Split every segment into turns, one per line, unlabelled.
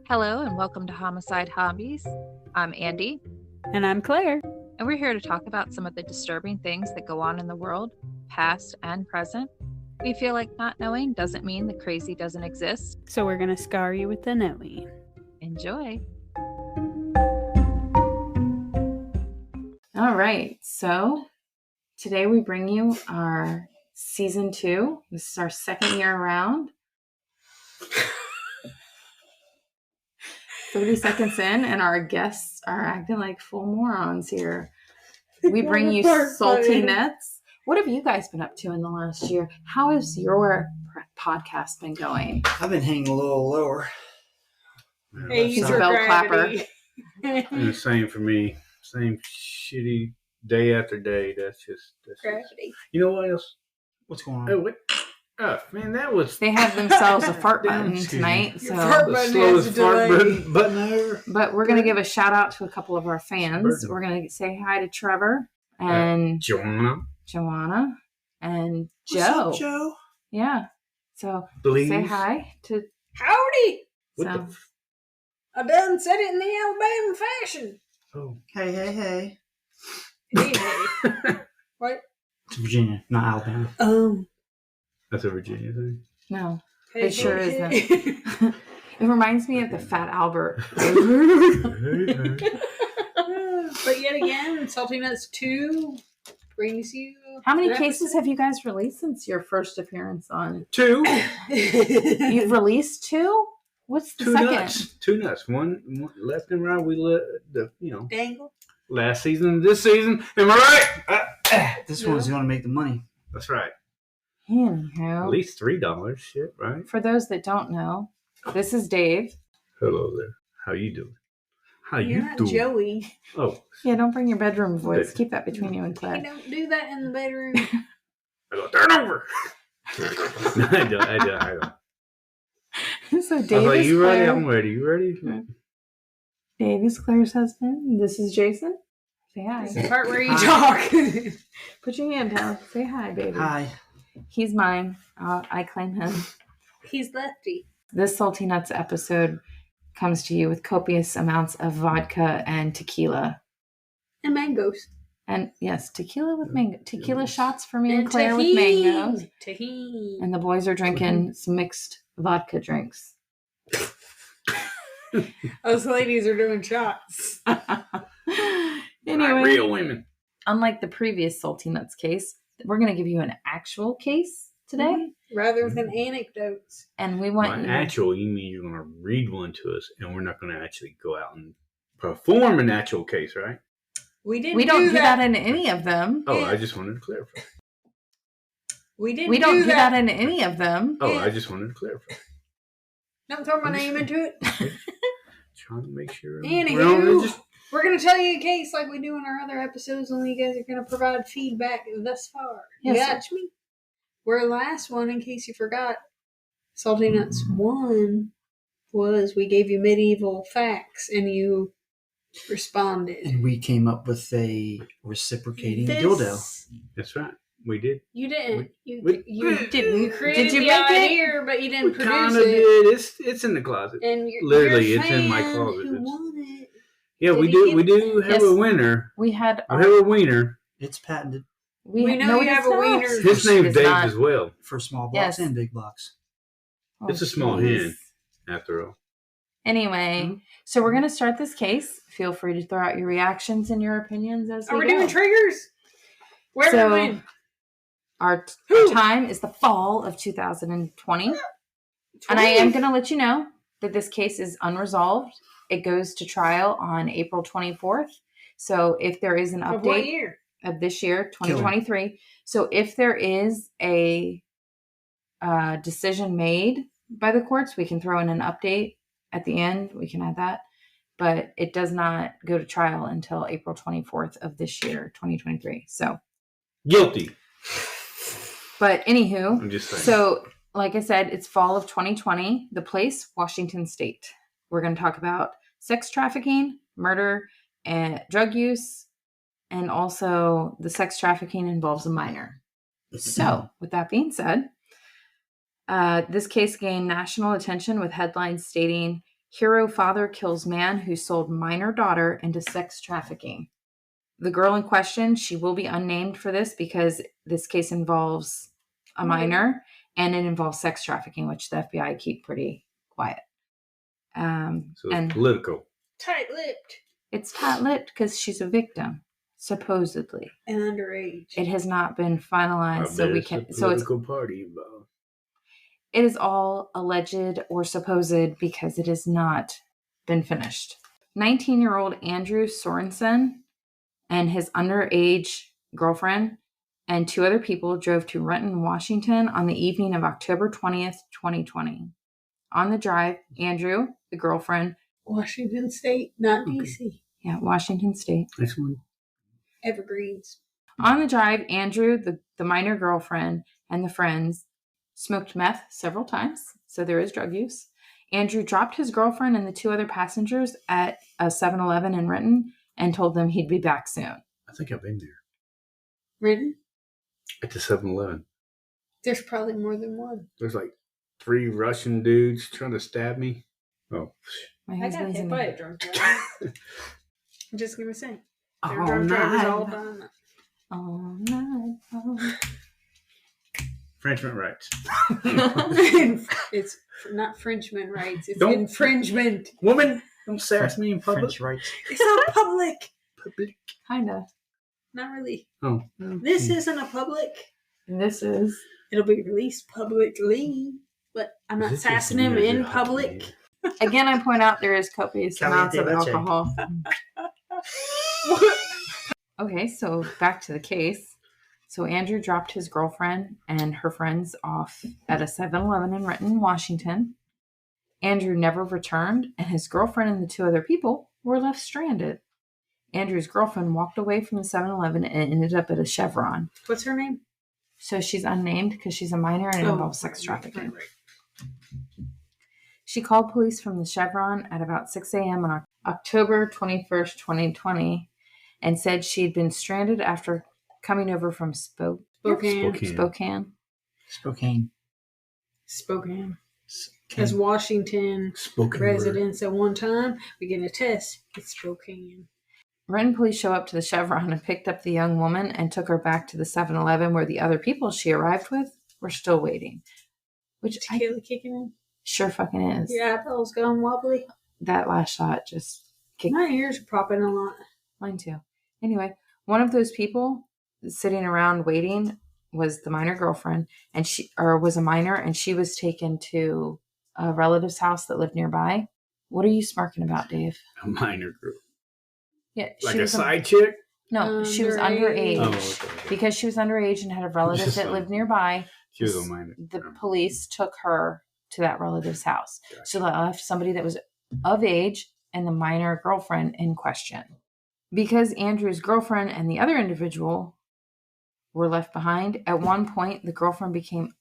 Hello and welcome to Homicide Hobbies. I'm Andy,
And I'm Claire.
and we're here to talk about some of the disturbing things that go on in the world, past and present. We feel like not knowing doesn't mean the crazy doesn't exist.
So we're going to scar you with the knowing.
Enjoy.
All right, so today we bring you our season 2. This is our second year around. 30 seconds in, and our guests are acting like full morons here. We bring you Salty Nutz. What have you guys been up to in the last year? How has your podcast been going?
I've been hanging a little lower.
He's a bell clapper.
And the same for me. Same shitty day after day. That's
Gravity.
You know what else?
What's going on?
Oh, wait. Oh, man, that was
They have themselves a fart
Damn,
button tonight.
Your
So,
fart
the
button
slowest
has a
fart
delay.
button ever.
but we're going to give a shout out to a couple of our fans.
Burden.
We're going to say hi to Trevor and
Joanna,
and
What's
Joe.
up, Joe?
Yeah. So
please.
say hi to.
Howdy!
What
So,
the
I done said it in the Alabama fashion.
Oh.
Hey, hey, hey.
Hey. What?
It's Virginia, not Alabama.
That's a Virginia thing.
no,
Hey,
it sure
hey,
isn't.
hey.
It reminds me of the Fat Albert.
But yet again, Salty Nutz 2 brings you...
How many
an
cases have you guys released since your first appearance on?
2.
episode.
You've released 2? What's the
2
second?
nuts. 2 nuts. One left and right. We let
Dangle.
last season, this season. Am I right?
This one's going to make the money.
That's right. At
Anyhow,
least $3. Shit, right?
for those that don't know, this is Dave.
Hello there. How you doing? How
You're
you
not
doing?
Joey.
Oh,
Yeah, don't bring your bedroom voice. Keep that between you and
You
Claire.
don't do that in the bedroom.
I go, turn over. No, I don't.
So
I was
Dave
like,
is
you ready?
Claire.
I'm ready. You ready?
Dave is Claire's husband. This is Jason. Say hi.
It's the part where you
Hi.
talk.
Put your hand down. Say hi, baby.
Hi.
He's mine. I claim him.
He's lefty.
This Salty Nuts episode comes to you with copious amounts of vodka and tequila.
And mangoes.
And yes, tequila with mango. Tequila
Yes.
shots for me and
And
Claire with mangoes.
Tahini.
And the boys are drinking some mixed vodka drinks.
Those ladies are doing shots.
Anyway,
Like real women.
unlike the previous Salty Nuts case, we're going to give you an actual case today.
Rather than anecdotes.
And we want
By
you
actual, you mean you're going to read one to us, and we're not going to actually go out and perform an actual case, right?
We didn't
we don't do that in any of them.
Oh,
Yeah.
I just wanted to clarify.
We didn't
We don't do that
that.
in any of them.
Oh,
Yeah.
I just wanted to clarify.
Don't throw my name into it.
Trying to make sure.
Anywho, we're going to tell you a case like we do in our other episodes, only you guys are going to provide feedback thus far.
Yes,
You got me? Where last one, in case you forgot, Salty Nuts 1 was we gave you medieval facts and you responded.
And we came up with a reciprocating
This-
dildo.
That's right. We did.
You didn't. You
we-
didn't. You created
Did you
the
make it?
idea, but you
We
didn't
kind
produce
of
it.
did. It's in the closet.
And you're,
Literally,
you're a
it's in my
fan
closet.
Who
It's-
won it?
Yeah,
Did
we
he
do.
get-
We do have
Yes.
a winner.
We had
We have a wiener.
It's patented
We know
no,
you
it
have
is
a
not.
wiener.
His
It
name's
is
Dave
not.
as well,
for small
Yes.
blocks and big blocks.
Oh,
It's a small
jeez.
hand. after all.
Anyway,
Mhm.
so we're going to start this case. Feel free to throw out your reactions and your opinions as
Are
we
we
go.
doing triggers? Where
So-
are we?
Our
Who?
time is the fall of 2020. And I am going to let you know that this case is unresolved. It goes to trial on April 24th. So if there is an
Of what
update
year?
of this year, 2023. So if there is a decision made by the courts, we can throw in an update at the end. We can add that. But it does not go to trial until April 24th of this year, 2023. So,
Guilty.
but anywho,
I'm just saying.
so like I said, it's fall of 2020. The place, Washington State. We're going to talk about sex trafficking, murder, and drug use, and also the sex trafficking involves a minor. So, with that being said, this case gained national attention with headlines stating, Hero father kills man who sold minor daughter into sex trafficking. The girl in question, she will be unnamed for this because this case involves a minor and it involves sex trafficking, which the FBI keep pretty quiet.
So it's political.
Tight-lipped.
It's tight-lipped because she's a victim, supposedly.
And underage.
It has not been finalized, so we can.
So it's a political party involved.
It is all alleged or supposed because it has not been finished. 19-year-old Andrew Sorensen and his underage girlfriend and 2 other people drove to Renton, Washington on the evening of October 20th, 2020. On the drive, Andrew, the girlfriend...
Washington State, not D.C.
Yeah, Washington State.
Next one.
Evergreens.
On the drive, Andrew, the minor girlfriend, and the friends smoked meth several times, so there is drug use. Andrew dropped his girlfriend and the 2 other passengers at a 7-Eleven in Renton and told them he'd be back soon.
I think I've been there.
Renton?
At the 7-Eleven.
There's probably more than one.
There's like 3 Russian dudes trying to stab me. Oh.
My
I got
husband's
hit
in
by
there.
a drunk driver. I'm just going to say. There were
All
drunk drivers
night.
all the time.
All night long.
Frenchman rights.
It's not Frenchman rights. It's
Don't-
infringement.
Woman, don't sass me in public.
French rights.
It's not public.
Public.
Kinda.
Not really.
Oh.
This isn't a public.
And this is...
It'll be released publicly, but I'm not
Is it
sassing
just
him
me or is
in
it hot
public.
in
Again, I point out there is copious amounts of
Caliente leche.
alcohol. Okay, so back to the case. So Andrew dropped his girlfriend and her friends off at a 7-Eleven in Renton, Washington. Andrew never returned, and his girlfriend and the 2 other people were left stranded. Andrew's girlfriend walked away from the 7-Eleven and ended up at a Chevron.
What's her name?
So she's unnamed because she's a minor and it involves sex trafficking.
Right.
She called police from the Chevron at about 6 a.m. on October 21st, 2020, and said she had been stranded after coming over from Spokane.
Spokane. As Washington
Spoken
residents at one time, we get a test. It's Spokane.
Renton police show up to the Chevron and picked up the young woman and took her back to the 7-Eleven where the other people she arrived with were still waiting. Which
Tequila kicking in.
sure fucking is.
Your eyeballs going wobbly.
That last shot just kicked
My ears are popping a lot.
mine too. Anyway, one of those people sitting around waiting was the minor girlfriend, and was a minor, and she was taken to a relative's house that lived nearby. What are you smirking about, Dave?
A minor group.
Yeah,
Like
she
a
was
side chick?
No, she was underage.
Underage.
Oh, okay.
Because she was underage and had a relative that lived nearby.
She was a minor.
The police took her to that relative's house.
Gotcha.
So they left somebody that was of age and the minor girlfriend in question. Because Andrew's girlfriend and the other individual were left behind, at one point the girlfriend became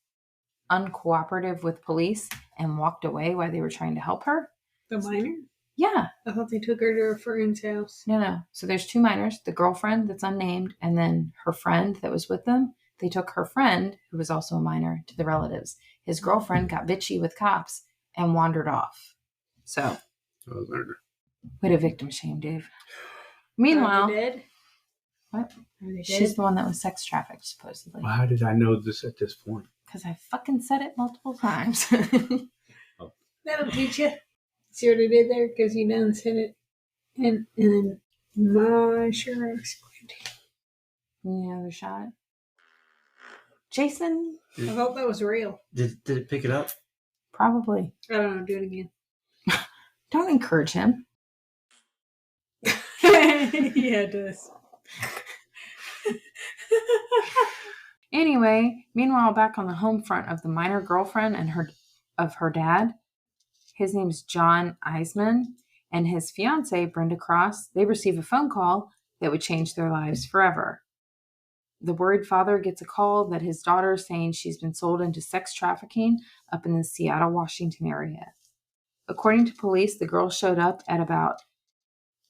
uncooperative with police and walked away while they were trying to help her.
The minor?
Yeah.
I thought they took her to a friend's house.
No. So there's 2 minors, the girlfriend that's unnamed, and then her friend that was with them. They took her friend, who was also a minor, to the relatives. His girlfriend got bitchy with cops and wandered off. So, way to victim shame, Dave. Meanwhile,
Are they dead?
what?
Are they dead?
She's the one that was sex trafficked, supposedly.
Well, how did I know this at this point?
Because I fucking said it multiple times.
That'll teach you. See what I did there? Because you done said it. And then my sure explained.
Another shot. Jason?
I hope that was real.
Did it pick it up?
Probably.
I don't know. Do it again.
Don't encourage him.
Yeah, it does.
Anyway, meanwhile, back on the home front of the minor girlfriend and her dad, his name's John Eisenman, and his fiancee, Brenda Cross, they receive a phone call that would change their lives forever. The worried father gets a call that his daughter is saying she's been sold into sex trafficking up in the Seattle, Washington area. According to police, the girl showed up at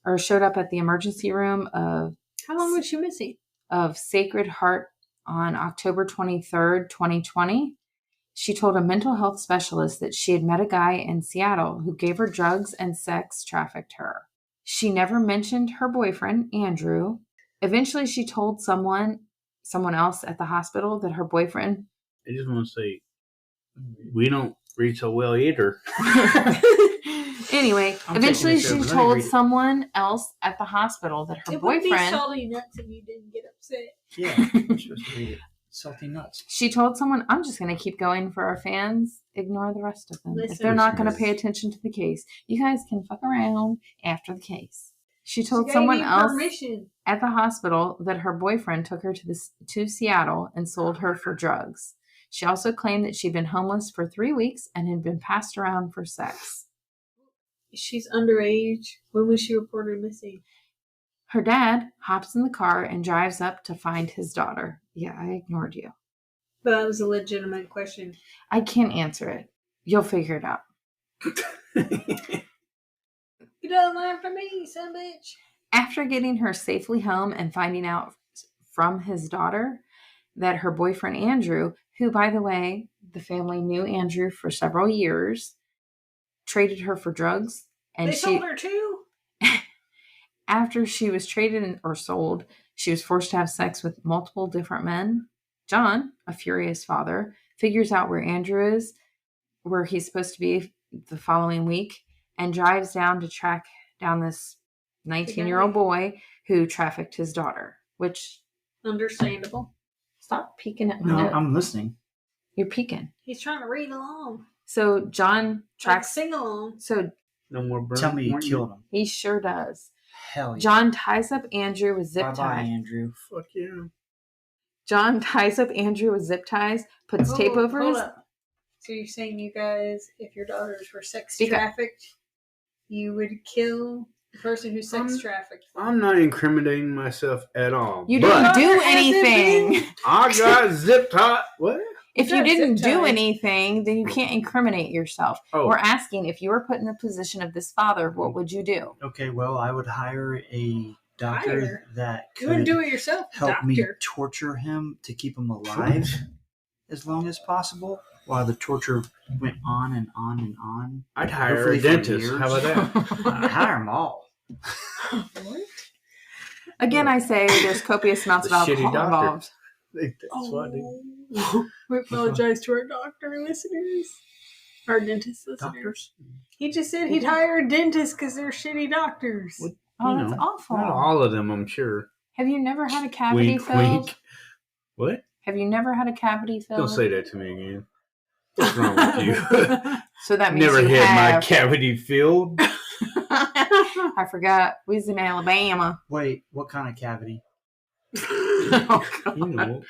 the emergency room of
How long was she missing?
Sacred Heart on October 23rd, 2020. She told a mental health specialist that she had met a guy in Seattle who gave her drugs and sex trafficked her. She never mentioned her boyfriend, Andrew. Eventually, she told someone else at the hospital that her boyfriend...
I just want to say, we don't read so well either.
Anyway, eventually she told someone else at the hospital that her boyfriend... It would be
Salty Nuts if you didn't get upset.
Yeah, you're supposed to read it. Salty Nuts.
She told someone, I'm just going to keep going for our fans. Ignore the rest of them. If they're not going to pay attention to the case, you guys can fuck around after the case. She told someone else at the hospital that her boyfriend took her to Seattle and sold her for drugs. She also claimed that she'd been homeless for 3 weeks and had been passed around for sex.
She's underage. When was she reported missing?
Her dad hops in the car and drives up to find his daughter. Yeah, I ignored you.
But that was a legitimate question.
I can't answer it. You'll figure it out.
You don't lie for me, son bitch.
After getting her safely home and finding out from his daughter that her boyfriend Andrew, who, by the way, the family knew Andrew for several years, traded her for drugs. And
they sold her too?
After she was traded or sold, she was forced to have sex with multiple different men. John, a furious father, figures out where Andrew is, where he's supposed to be the following week, and drives down to track down this 19-year-old boy who trafficked his daughter, which...
Understandable.
Stop peeking at my
No,
note.
I'm listening.
You're peeking.
He's trying to read along.
So John tracks...
sing along.
So
no more burn.
Tell me you killed him.
He sure does.
Hell yeah.
John ties up Andrew with zip
Bye-bye,
ties.
Andrew.
Fuck yeah.
John ties up Andrew with zip ties, puts tape over his...
Up. So you're saying you guys, if your daughters were sex trafficked, you would kill the person who sex trafficked them?
I'm not incriminating myself at all.
You didn't do anything.
I got zip tied. What?
If you didn't do anything, then you can't incriminate yourself.
Oh.
We're asking, if you were put in the position of this father, what would you do?
Okay, well, I would hire a doctor that
You wouldn't
could
do it yourself,
help me
doctor.
torture him to keep him alive as long as possible, while the torture went on and on and on.
I'd hire
Hopefully
a
for
dentist.
years.
How about that?
I'd hire them all.
What?
Again, I say there's copious amounts of
The shitty
alcohol
doctor.
involved.
That's what I do.
We apologize to our doctor listeners. Our dentist listeners.
Doctors?
He just said he'd hire a dentist because they're shitty doctors.
What?
Oh, that's awful.
Not all of them, I'm sure.
Have you never had a cavity
Wink,
filled?
wink. What?
Have you never had a cavity filled?
Don't say that to me again. What's wrong with you?
So that means
Never
you
had my
have.
cavity filled.
I forgot. We was in Alabama.
Wait, what kind of cavity?
Oh, God.
You know,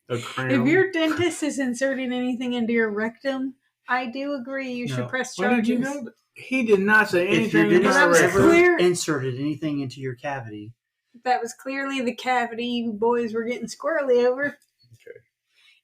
a crown.
If your dentist is inserting anything into your rectum, I do agree you should press
Where
charges.
did you know? He did not say
If your
anything.
dentist
that was
ever
clear.
inserted anything into your cavity,
That was clearly the cavity you boys were getting squirrely over.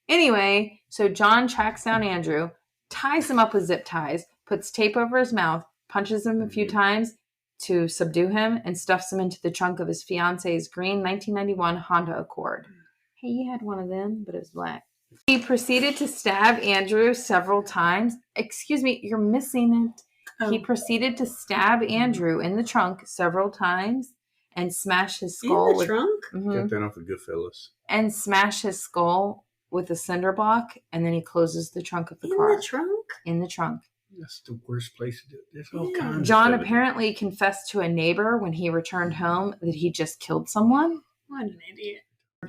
Anyway, so John tracks down Andrew, ties him up with zip ties, puts tape over his mouth, punches him a few times to subdue him, and stuffs him into the trunk of his fiance's green 1991 Honda Accord. Hey, he had one of them, but it was black. He proceeded to stab Andrew several times. Excuse me, you're missing it.
Oh.
He proceeded to stab Andrew in the trunk several times and smash his skull
In the
with
trunk?
Mhm.
Got that off of Goodfellas.
and smash his skull with a cinder block, and then he closes the trunk of the
In
car.
the trunk?
In the trunk.
That's the worst place to do it. There's all
Yeah.
kinds
John
of stuff.
apparently confessed to a neighbor when he returned home that he just killed someone.
What an idiot.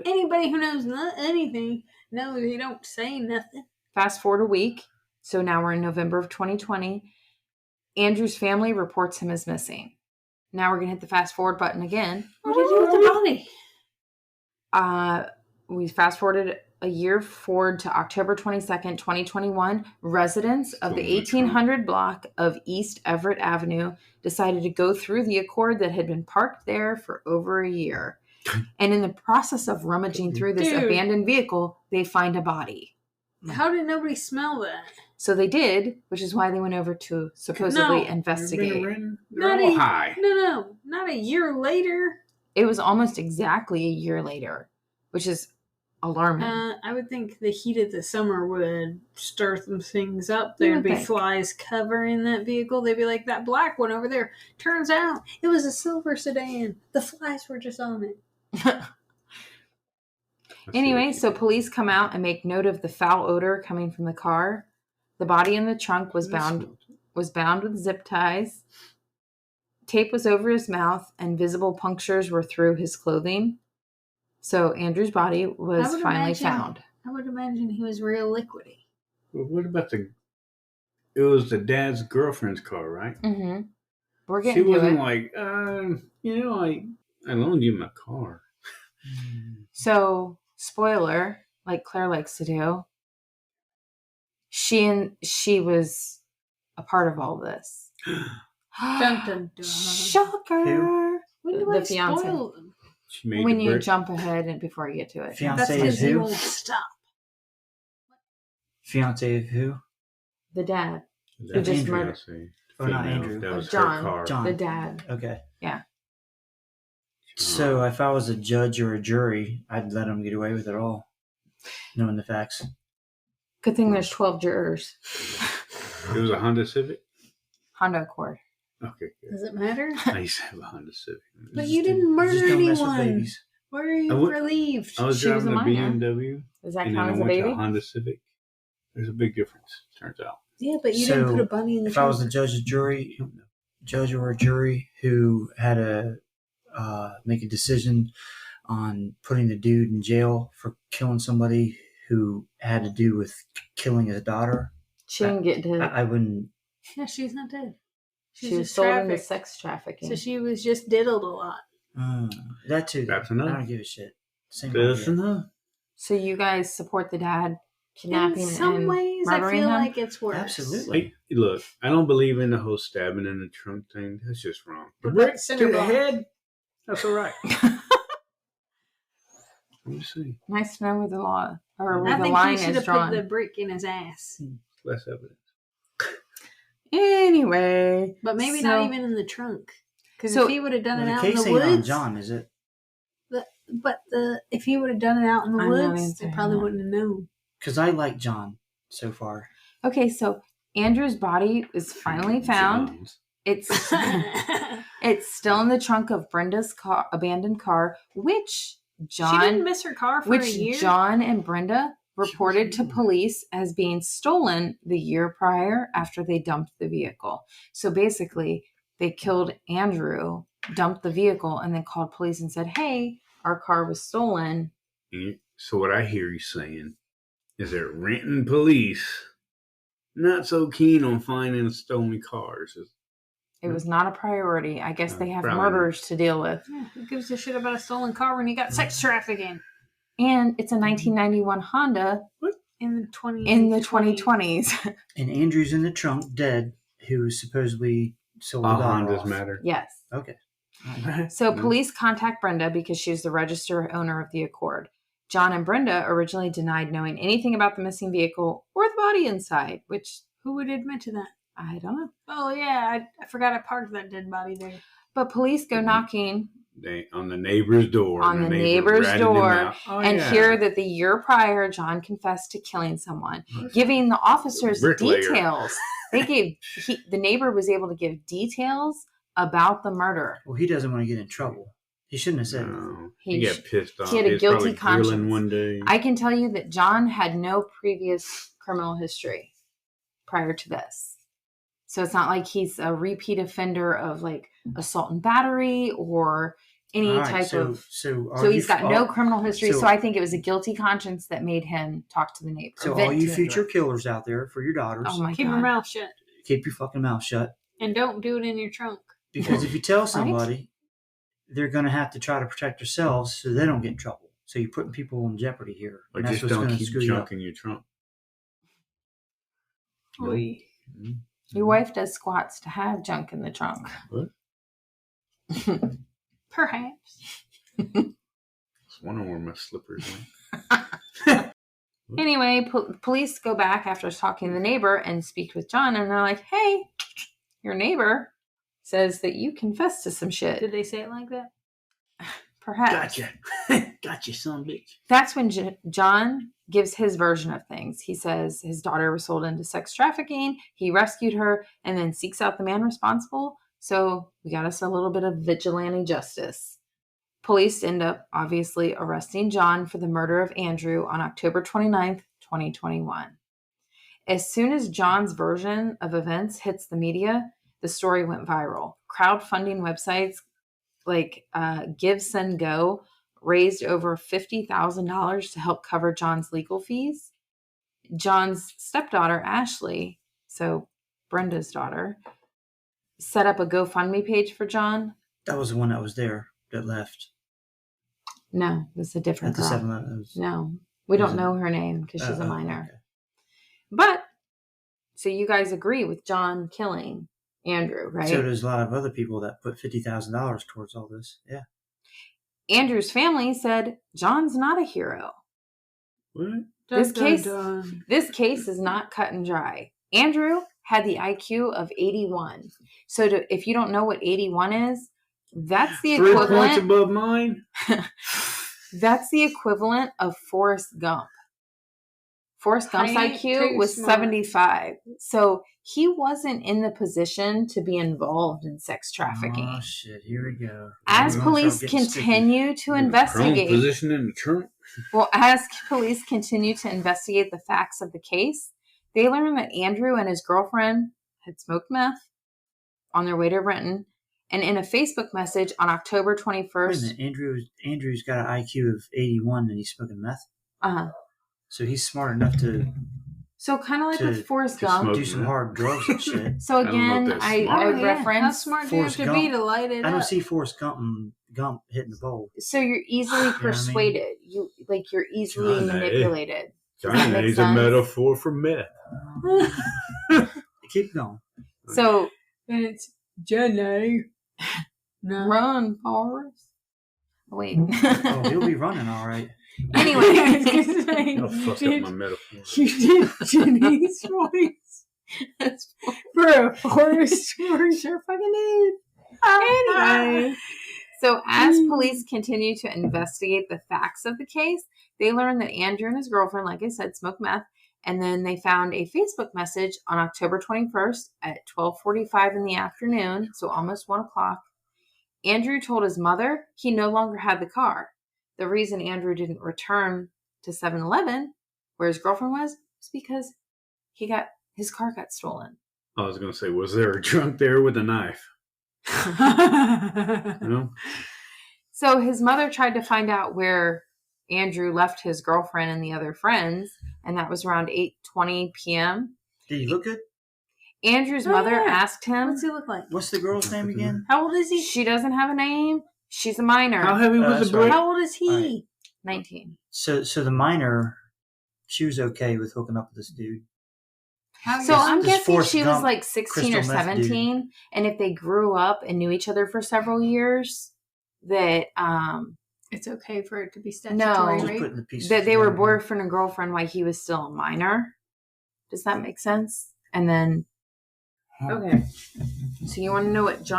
Anybody who knows anything knows he don't say nothing.
Fast forward a week, so now we're in November of 2020. Andrew's family reports him as missing. Now we're going to hit the fast forward button again.
What did he do with the body?
We fast forwarded a year forward to October 22nd, 2021. Residents of the 1800 block of East Everett Avenue decided to go through the Accord that had been parked there for over a year. And in the process of rummaging through this
Dude.
abandoned vehicle, they find a body.
How did nobody smell that?
So they did, which is why they went over to supposedly
No.
investigate.
They're all high.
No, not a year later.
It was almost exactly a year later, which is alarm him.
I would think the heat of the summer would stir some things up. There'd be flies covering that vehicle. They'd be like, that black one over there. Turns out it was a silver sedan. The flies were just on it.
Anyway, so police come out and make note of the foul odor coming from the car. The body in the trunk was bound with zip ties. Tape was over his mouth, and visible punctures were through his clothing. So Andrew's body was finally found.
I would imagine he was real liquidy.
Well, what about it was the dad's girlfriend's car, right?
Mm-hmm. We're getting
She wasn't
to it.
like, I loaned you my car.
So, spoiler, like Claire likes to do, she was a part of all this.
Dun, dun, dun.
Shocker!
Who?
When do
The
I
fiance.
spoil them?
She made
When
the
you
brick.
jump ahead and before you get to it.
Fiance
That's
is
because he
who?
won't stop.
Fiance of who?
The dad.
That's
just
Andrew.
murdered-
Oh, not
Female.
Andrew.
That was
John.
her car.
John.
The dad.
Okay.
Yeah.
So if I was a judge or a jury, I'd let them get away with it all, knowing the facts.
Good thing there's 12 jurors.
It was a Honda Civic?
Honda Accord.
Okay, good.
Does it matter?
I used to have a Honda Civic.
But you didn't murder
Just don't mess with
anyone.
babies.
Why are you relieved?
I was
She was
driving
a
a
minor.
BMW,
Does that
and then
count
I
as a
went to
baby?
a Honda Civic. There's a big difference, turns out.
Yeah, but you
So,
didn't put a bunny in the
If I was
trunk.
a judge or a jury who had to make a decision on putting the dude in jail for killing somebody who had to do with killing his daughter,
She didn't get to.
I wouldn't.
Yeah, she's not dead.
She was
just
sold into
trafficked.
sex trafficking.
So she was just diddled a lot.
That too.
That's
I
enough.
don't give a shit. Same
That's
idea.
enough.
So you guys support the dad kidnapping
In some
and
ways, I
murdering
feel
him?
like it's worse.
Absolutely.
Hey, look, I don't believe in the whole stabbing in the trunk thing. That's just wrong. The
What about
brick
cinder
to the
block?
head, that's all right. Let me see.
Nice to know where the law or
I
where the
think
line
he should
is
have
drawn.
put the brick in his ass.
Less evidence.
Anyway,
But maybe
So-
not even in the trunk. Because
So-
if he would have done
Well,
it
the
out in
case
the
ain't on
woods,
John, is it?
if he would have done it out in the
I'm not
woods,
answering
they probably
that.
wouldn't have known.
Because I like John so far.
okay, so Andrew's body is finally found.
John's.
It's still in the trunk of Brenda's abandoned car, which
She didn't
John,
miss her car for a year.
and Brenda reported to police as being stolen the year prior after they dumped the vehicle. So basically, they killed Andrew, dumped the vehicle, and then called police and said, "Hey, our car was stolen."
So what I hear you saying is that renting police not so keen on finding stolen cars.
It was not a priority. I guess they have
Probably.
murders to deal with.
Yeah, who gives a shit about a stolen car when you got sex trafficking
And it's a 1991 Honda
in the 20s?
in the 2020s.
And Andrew's in the trunk, dead, who supposedly sold the
All
daughter
Hondas
off.
matter.
Yes.
Okay.
So police contact Brenda because she's the registered owner of the Accord. John and Brenda originally denied knowing anything about the missing vehicle or the body inside, which
Who would admit to that?
I don't know.
Oh, yeah, I forgot I parked that dead body there.
But police go knocking
They on the neighbor's door.
On
and
the
neighbor
neighbor's
ratted him
door,
out. Oh,
and
yeah.
hear that the year prior, John confessed to killing someone, giving the officers
Bricklayer.
details. The neighbor was able to give details about the murder.
Well, he doesn't want to get in trouble. He shouldn't have said that.
No,
He
he got pissed off.
he had a
was
guilty
probably grilling
conscience.
one day.
I can tell you that John had no previous criminal history prior to this. So it's not like he's a repeat offender of like assault and battery or any
All right,
type of.
So
So he's got no criminal history. So,
so-
I think it was a guilty conscience that made him talk to the neighbor.
So
vent
all you
to the
future
neighbor.
killers out there for your daughters,
Oh my
Keep
god!
your mouth shut.
keep your fucking mouth shut.
And don't do it in your trunk.
Because if you tell somebody, they're going to have to try to protect themselves so they don't get in trouble. So you're putting people in jeopardy here.
Or
And that's
just
what's
don't
going to
keep
screw you up.
junk in your trunk.
Oy.
Mhm.
Your wife does squats to have junk in the trunk.
What?
Perhaps.
I was wondering where my slippers went.
Anyway, police go back after talking to the neighbor and speak with John, and they're like, "Hey, your neighbor says that you confessed to some shit."
Did they say it like that?
Perhaps.
Gotcha. Got you, son of a bitch.
That's when John gives his version of things. He says his daughter was sold into sex trafficking. He rescued her and then seeks out the man responsible. So we got us a little bit of vigilante justice. Police end up obviously arresting John for the murder of Andrew on October 29th, 2021. As soon as John's version of events hits the media, the story went viral. Crowdfunding websites like Give, Send, Go raised over $50,000 to help cover John's legal fees. John's stepdaughter, Ashley, so Brenda's daughter, set up a GoFundMe page for John.
That was the one that was there that left.
No, it's a different girl.
At the 7-Eleven.
No, we don't know her name because she's a minor.
Okay.
But, so you guys agree with John killing Andrew, right?
So there's a lot of other people that put $50,000 towards all this. Yeah. Andrew's
family said John's not a hero.
What?
This case is not cut and dry. Andrew had the IQ of 81. So if you don't know what 81 is, that's the
3
equivalent.
points above mine.
That's the equivalent of Forrest Gump. Forrest Gump's IQ was 75. So he wasn't in the position to be involved in sex trafficking.
Oh, shit. Here we go.
As police continue to investigate.
Position in the trunk.
Well, as police continue to investigate the facts of the case, they learn that Andrew and his girlfriend had smoked meth on their way to Renton. And in a Facebook message on October 21st.
Wait a minute. Andrew's got an IQ of 81 and he's smoking meth?
Uh-huh.
So he's smart enough to...
So kind of like with Forrest Gump.
Do some hard drugs and shit.
So again, I referenced...
How smart do you have to be to light it up?
I don't see Forrest Gump hitting the bowl.
So you're easily persuaded. You're easily manipulated.
Johnny is a metaphor for meth.
Keep going.
So...
And it's Jenny.
No. Run, Forrest. Wait.
Oh, he'll be running all right.
Anyway.
I'll fuck up my metaphor.
You did Jenny's voice. For a Forrest voice, sure fucking did.
Anyway. So as police continue to investigate the facts of the case, they learn that Andrew and his girlfriend, like I said, smoked meth. And then they found a Facebook message on October 21st at 12:45 in the afternoon, so almost 1 o'clock. Andrew told his mother he no longer had the car. The reason Andrew didn't return to 7-Eleven, where his girlfriend was because his car got stolen.
I was going to say, was there a drunk there with a knife? No?
So his mother tried to find out where Andrew left his girlfriend and the other friends, and that was around 8:20 p.m.
Did he look good?
Andrew's mother asked him...
What's he look like?
What's the girl's name again?
How old is he?
She doesn't have a name. She's a minor.
How heavy was the brick?
How old is he?
Right.
19.
So the minor, she was okay with hooking up with this dude.
So I'm guessing she was like 16 or
crystal meth
17, and if they grew up and knew each other for several years, that
it's okay for it to be statutory rape.
That they were boyfriend and girlfriend while he was still a minor. Does that make sense? And then, okay. So you want to know what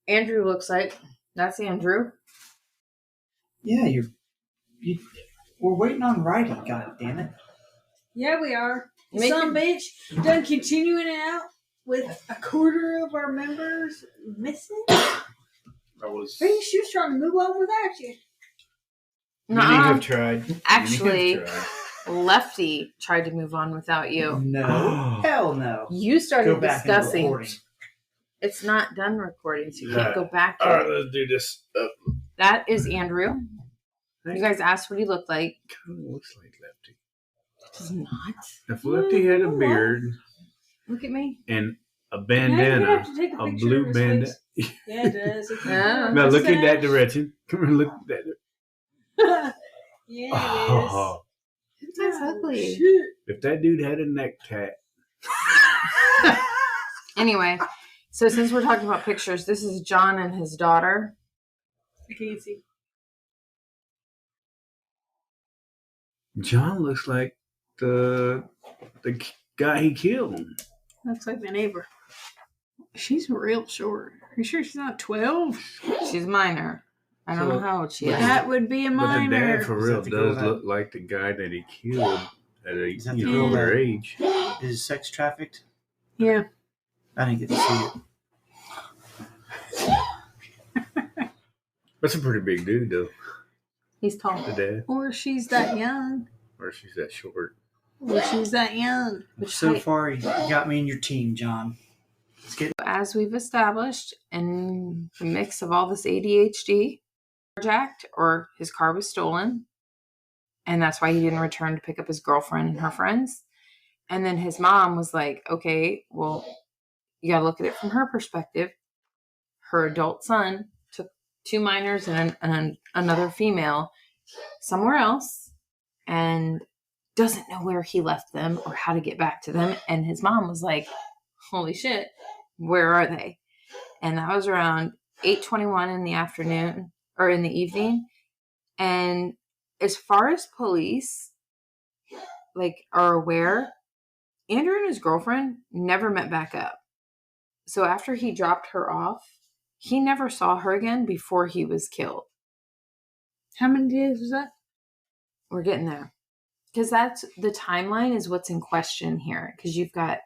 Andrew looks like? That's Andrew.
Yeah, we're waiting on writing. God damn it!
Yeah, we are. Some bitch done continuing it out with a quarter of our members missing. Maybe she was trying to move on without you.
Many have tried.
Actually, Lefty tried to move on without you.
No. Hell no.
You started discussing. It's not done recording, so you can't go back to
it. All right, let's do this.
That is Andrew. You guys asked what he looked like.
Kind of looks like Lefty.
It does not.
If Lefty had a beard.
Look at me.
And a bandana. A blue bandana.
Yeah, it does.
Now look in that direction. Come on, look at that.
Yeah, it is.
That's ugly.
Shit.
If that dude had a necktie.
Anyway, so since we're talking about pictures, this is John and his daughter.
I can't see.
John looks like the guy he killed.
Looks like my neighbor. She's real short. Are you sure she's not 12?
She's minor. I don't know how old she is.
That would be a
But the
minor.
dad for real does look like the guy that he killed at a younger age.
Is sex trafficked?
Yeah.
I didn't get to see it.
That's a pretty big dude, though.
He's tall.
The dad.
Or she's that young.
Or she's that short.
Or she's that young.
So far, you got me in your team, John. Let's get.
As we've established, in the mix of all this ADHD, carjacked or his car was stolen, and that's why he didn't return to pick up his girlfriend and her friends. And then his mom was like, okay, well, you gotta look at it from her perspective. Her adult son took 2 minors and another female somewhere else and doesn't know where he left them or how to get back to them. And his mom was like, holy shit, where are they? And that was around 8:21 in the afternoon or in the evening. And as far as police are aware, Andrew and his girlfriend never met back up. So after he dropped her off, he never saw her again before he was killed.
How many days was that?
We're getting there. Because that's the timeline is what's in question here. Because you've got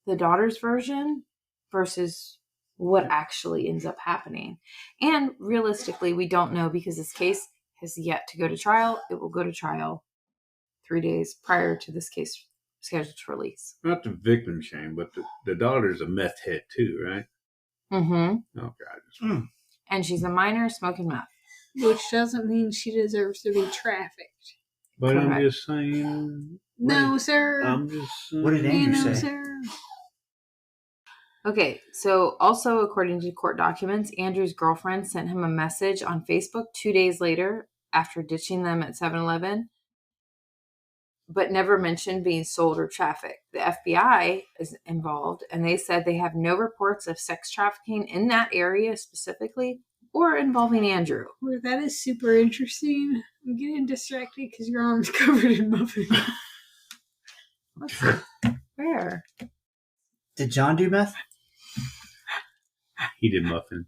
the daughter's version versus what actually ends up happening. And realistically, we don't know because this case has yet to go to trial. It will go to trial 3 days prior to this case scheduled to release.
Not the victim shame, but the daughter's a meth head too, right?
Mm-hmm.
Oh, God.
And she's a minor smoking meth.
Which doesn't mean she deserves to be trafficked.
But
Correct.
I'm just saying.
No, sir.
I'm just saying.
What did Andrew say?
Sir.
Okay, so also according to court documents, Andrew's girlfriend sent him a message on Facebook 2 days later after ditching them at 7-Eleven, but never mentioned being sold or trafficked. The FBI is involved, and they said they have no reports of sex trafficking in that area specifically or involving Andrew.
Well, that is super interesting. I'm getting distracted because your arm's covered in muffin.
Where?
Did John do meth?
He did muffin.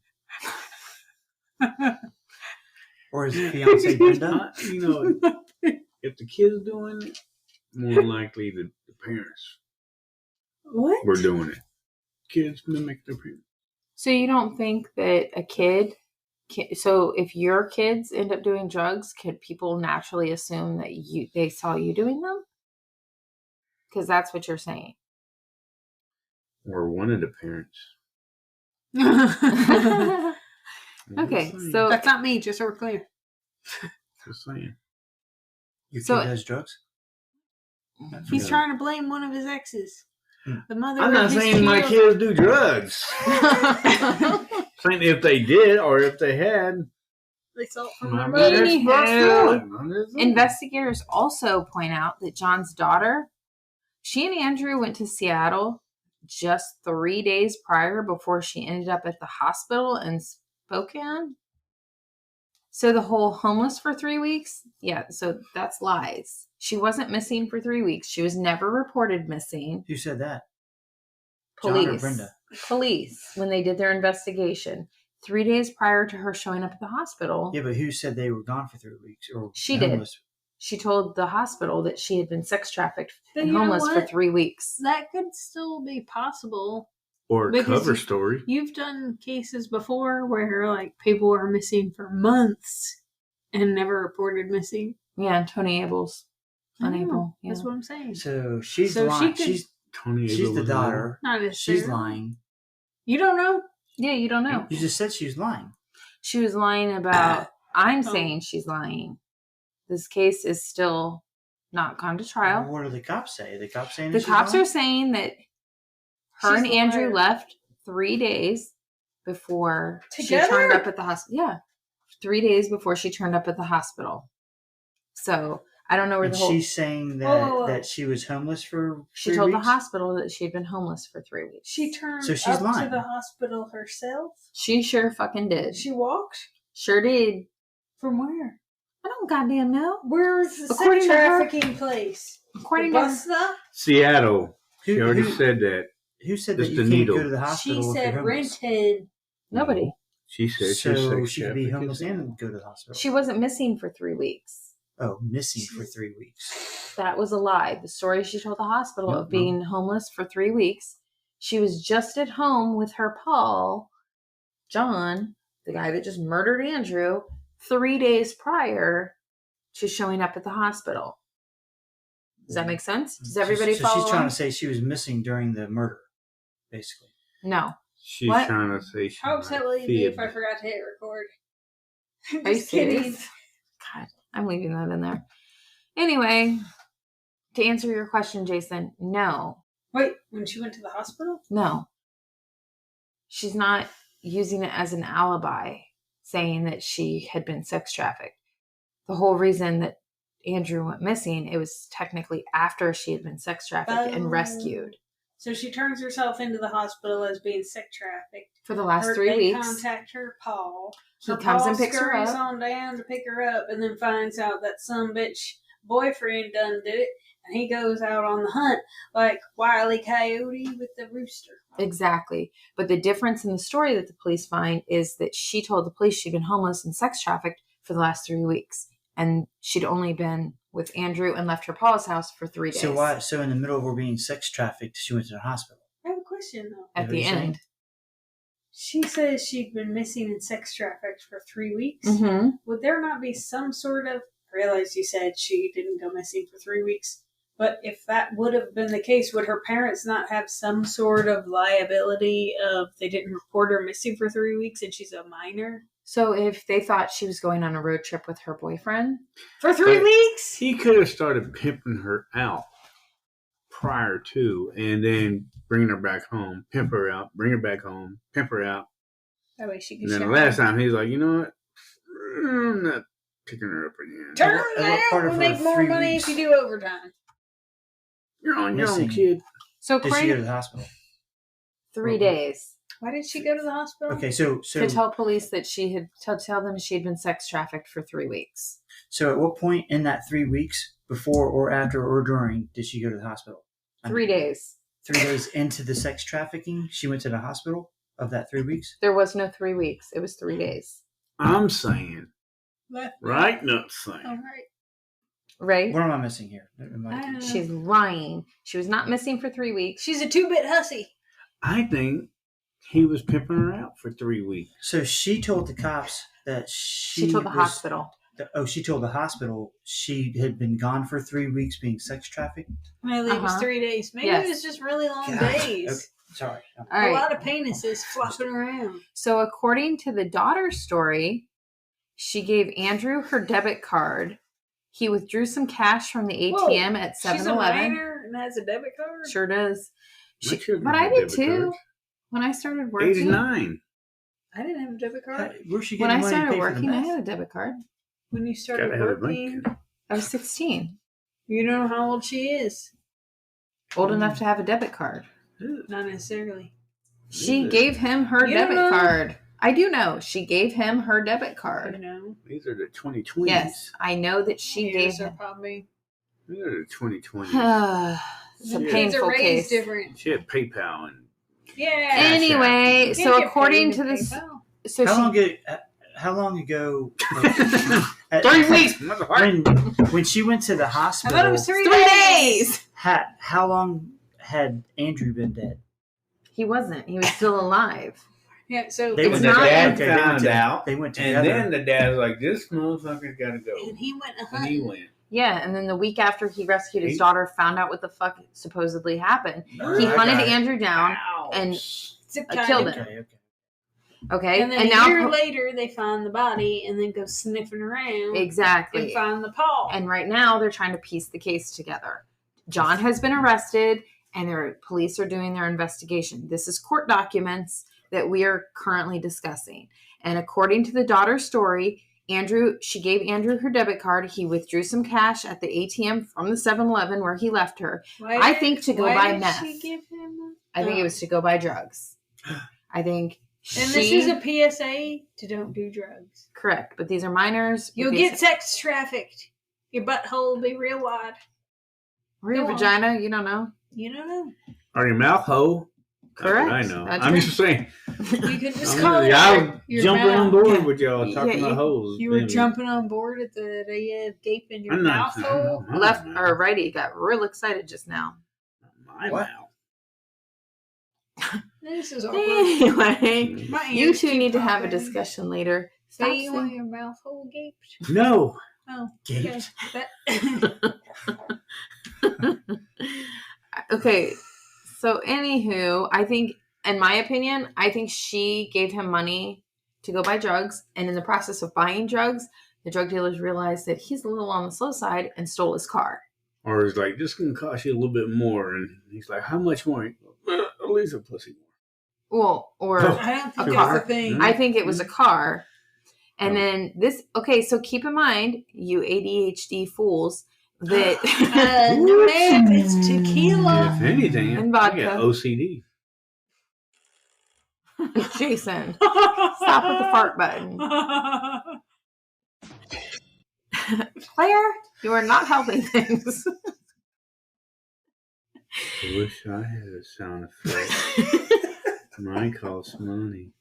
Or his fiancee Brenda?
If the kid's doing it, more than likely the parents
What?
were doing it. Kids mimic their parents.
So you don't think that a kid... So if your kids end up doing drugs, could people naturally assume that they saw you doing them? Because that's what you're saying.
Or one of the parents.
Okay, so...
That's not me, just so we're clear.
Just saying.
Your
So-
kid does drugs?
He's trying to blame one of his exes. The mother
I'm not
of his
saying my
child.
kids do drugs. Saying if they did or if they had.
They saw it from their
Maybe
mother.
Investigators also point out that John's daughter, she and Andrew went to Seattle just 3 days prior before she ended up at the hospital in Spokane. So the whole homeless for 3 weeks? Yeah, so that's lies. She wasn't missing for 3 weeks. She was never reported missing.
Who said that?
Police.
John or Brenda?
Police, when they did their investigation. 3 days prior to her showing up at the hospital.
Yeah, but who said they were gone for 3 weeks? Or
She did.
homeless?
She told the hospital that she had been sex trafficked
But
and
you know
homeless for
what?
3 weeks.
That could still be possible.
Or a
Because
cover story.
You've done cases before where like people are missing for months and never reported missing.
Yeah, and Tony Abel's
I know.
unable. Yeah.
That's what I'm saying.
So she's
So she
lying.
could-
Tony
She's
Abel
the
was
daughter.
Not
She's
necessarily.
lying.
You don't know?
Yeah, you don't know.
You just said she was lying.
She was lying about. I'm
Oh.
saying she's lying. This case is still not gone to trial.
Well, what do the cops say? The cops saying
The
that she's
cops
lying?
are saying that her
She's
and
the
Andrew
liar.
left 3 days before she
Together?
turned up at the hospital. Yeah, 3 days before she turned up at the hospital. So I don't know where
And
the whole.
she's saying that,
Whoa.
that she was homeless for
She
3
told
weeks?
the hospital that she had been homeless for 3 weeks.
She turned
So she's
up
lying.
to the hospital herself?
She sure fucking did.
She walked?
Sure did.
From where?
I don't goddamn know.
Where is the
According
sex
to her-
trafficking place?
According
the
to
bus stop?
Seattle. She
Who-
already
who-
said that.
Who said that
Just
you
the
can't
needle.
go to the hospital
She
if you're
said
homeless?
rented.
nobody.
She said
so she could be homeless and go to the hospital.
She wasn't missing for 3 weeks.
Oh, missing for 3 weeks.
That was a lie. The story she told the hospital of being homeless for 3 weeks. She was just at home with her Paul, John, the guy that just murdered Andrew, 3 days prior to showing up at the hospital. Does that make sense? Does everybody follow?
So she's trying to say she was missing during the murder, basically.
No.
She's trying to say she
How upset will you be if I forgot to hit record?
Are you serious? God, I'm leaving that in there. Anyway, to answer your question, Jason, no.
Wait, when she went to the hospital?
No. She's not using it as an alibi, saying that she had been sex trafficked. The whole reason that Andrew went missing, it was technically after she had been sex trafficked and rescued.
So she turns herself into the hospital as being sex trafficked.
For the last 3 weeks.
They contact her Paul.
He comes and picks her up.
Scurries on down to pick her up and then finds out that some bitch boyfriend done did it. And he goes out on the hunt like Wile E. Coyote with the rooster.
Exactly. But the difference in the story that the police find is that she told the police she'd been homeless and sex trafficked for the last 3 weeks. And she'd only been with Andrew and left her Paul's house for 3 days.
So in the middle of her being sex trafficked, she went to the hospital?
I have a question, though.
At the end.
She says she'd been missing and sex trafficked for 3 weeks.
Mm-hmm. Would
there not be some sort of... I realize you said she didn't go missing for 3 weeks. But if that would have been the case, would her parents not have some sort of liability of they didn't report her missing for 3 weeks and she's a minor?
So if they thought she was going on a road trip with her boyfriend
for 3 weeks,
he could have started pimping her out prior to, and then bringing her back home, pimp her out, bring her back home, pimp her out.
That way she could.
And then the last time he's like, you know what? I'm not picking her up again.
Turn around, we'll make more money if you do overtime.
You're on your own, kid.
So
did she go to the hospital?
3 days.
Why did she go to the hospital?
Okay, so
to tell police that tell them she had been sex trafficked for 3 weeks.
So at what point in that 3 weeks, before or after or during, did she go to the hospital?
3 days.
3 days into the sex trafficking, she went to the hospital of that 3 weeks?
There was no 3 weeks. It was 3 days.
I'm saying. Right? Not saying.
All right.
Right?
What am I missing here?
She's lying. She was not missing for 3 weeks.
She's a 2-bit hussy.
I think he was pimping her out for 3 weeks.
So she told the cops that she
told the hospital.
She told the hospital she had been gone for 3 weeks being sex trafficked?
Maybe it was 3 days. Maybe it was just really long days. Okay.
Sorry.
A lot of penises flopping around.
So according to the daughter's story, she gave Andrew her debit card. He withdrew some cash from the ATM at 7-Eleven.
She's a minor and has a debit card?
Sure does. But I did too. When I started working.
89.
I didn't have a debit card.
Where's she getting money to pay for the meth?
When I started working, I had a debit card.
When you started working?
I was 16.
You don't know how old she is.
Old enough to have a debit card.
Not necessarily.
She gave him her debit card. I do know. She gave him her debit card.
I know.
These are the 2020s.
Yes, I know that she gave him.
Probably.
These are the 2020s.
It's a painful case.
Different.
She had PayPal and.
Yeah.
Anyway, so according to this,
how long ago?
3 weeks.
When she went to the hospital,
I thought it was 3
days.
How long had Andrew been dead?
He wasn't. He was still alive.
Yeah, so
the dad found out,
they went together.
And then the dad's like, "This motherfucker's got to go."
And he went.
And he went.
Yeah, and then the week after he rescued his daughter, found out what the fuck supposedly happened. He hunted Andrew down and killed him. Okay.
And then a year later, they find the body and then go sniffing around.
Exactly.
And find the Paul.
And right now, they're trying to piece the case together. John has been arrested, and the police are doing their investigation. This is court documents that we are currently discussing. And according to the daughter's story, she gave Andrew her debit card. He withdrew some cash at the ATM from the 7-Eleven where he left her. I think to go buy meth.
She give him
I think it was to go buy drugs. I think
And this is a PSA to don't do drugs.
Correct. But these are minors.
You'll get sex trafficked. Your butthole will be real wide.
Or your vagina. You don't know.
You don't know.
Or your mouth hole.
Correct.
I know.
That's
I'm
right.
just saying.
You could just call it
I'm
your
jumping
mouth.
on board with y'all talking
Yeah,
about holes.
You were
Damn it.
jumping on board at the gape in your
I'm not-
mouth hole.
I'm not-
Left or righty got real excited just now.
My
What?
mouth.
This is awkward.
Anyway,
My
you
ears
two
keep
need to have a
popping.
discussion later. Stop
Say you want
saying-
your mouth hole gaped?
No.
Oh,
Gaped.
Okay, so anywho, I think, in my opinion, I think she gave him money to go buy drugs, and in the process of buying drugs, the drug dealers realized that he's a little on the slow side and stole his car.
Or it's like, this is going to cost you a little bit more. And he's like, how much more? At least a pussy more.
Well, or
I don't think
A
that's
car.
the thing.
I think it was a car. And then this, okay, so keep in mind, you ADHD fools, that
No, ma'am, it's tequila.
If anything,
And
I
vodka.
got OCD.
Jason, stop with the fart button. Claire, you are not helping things.
I wish I had a sound effect. Mine costs money.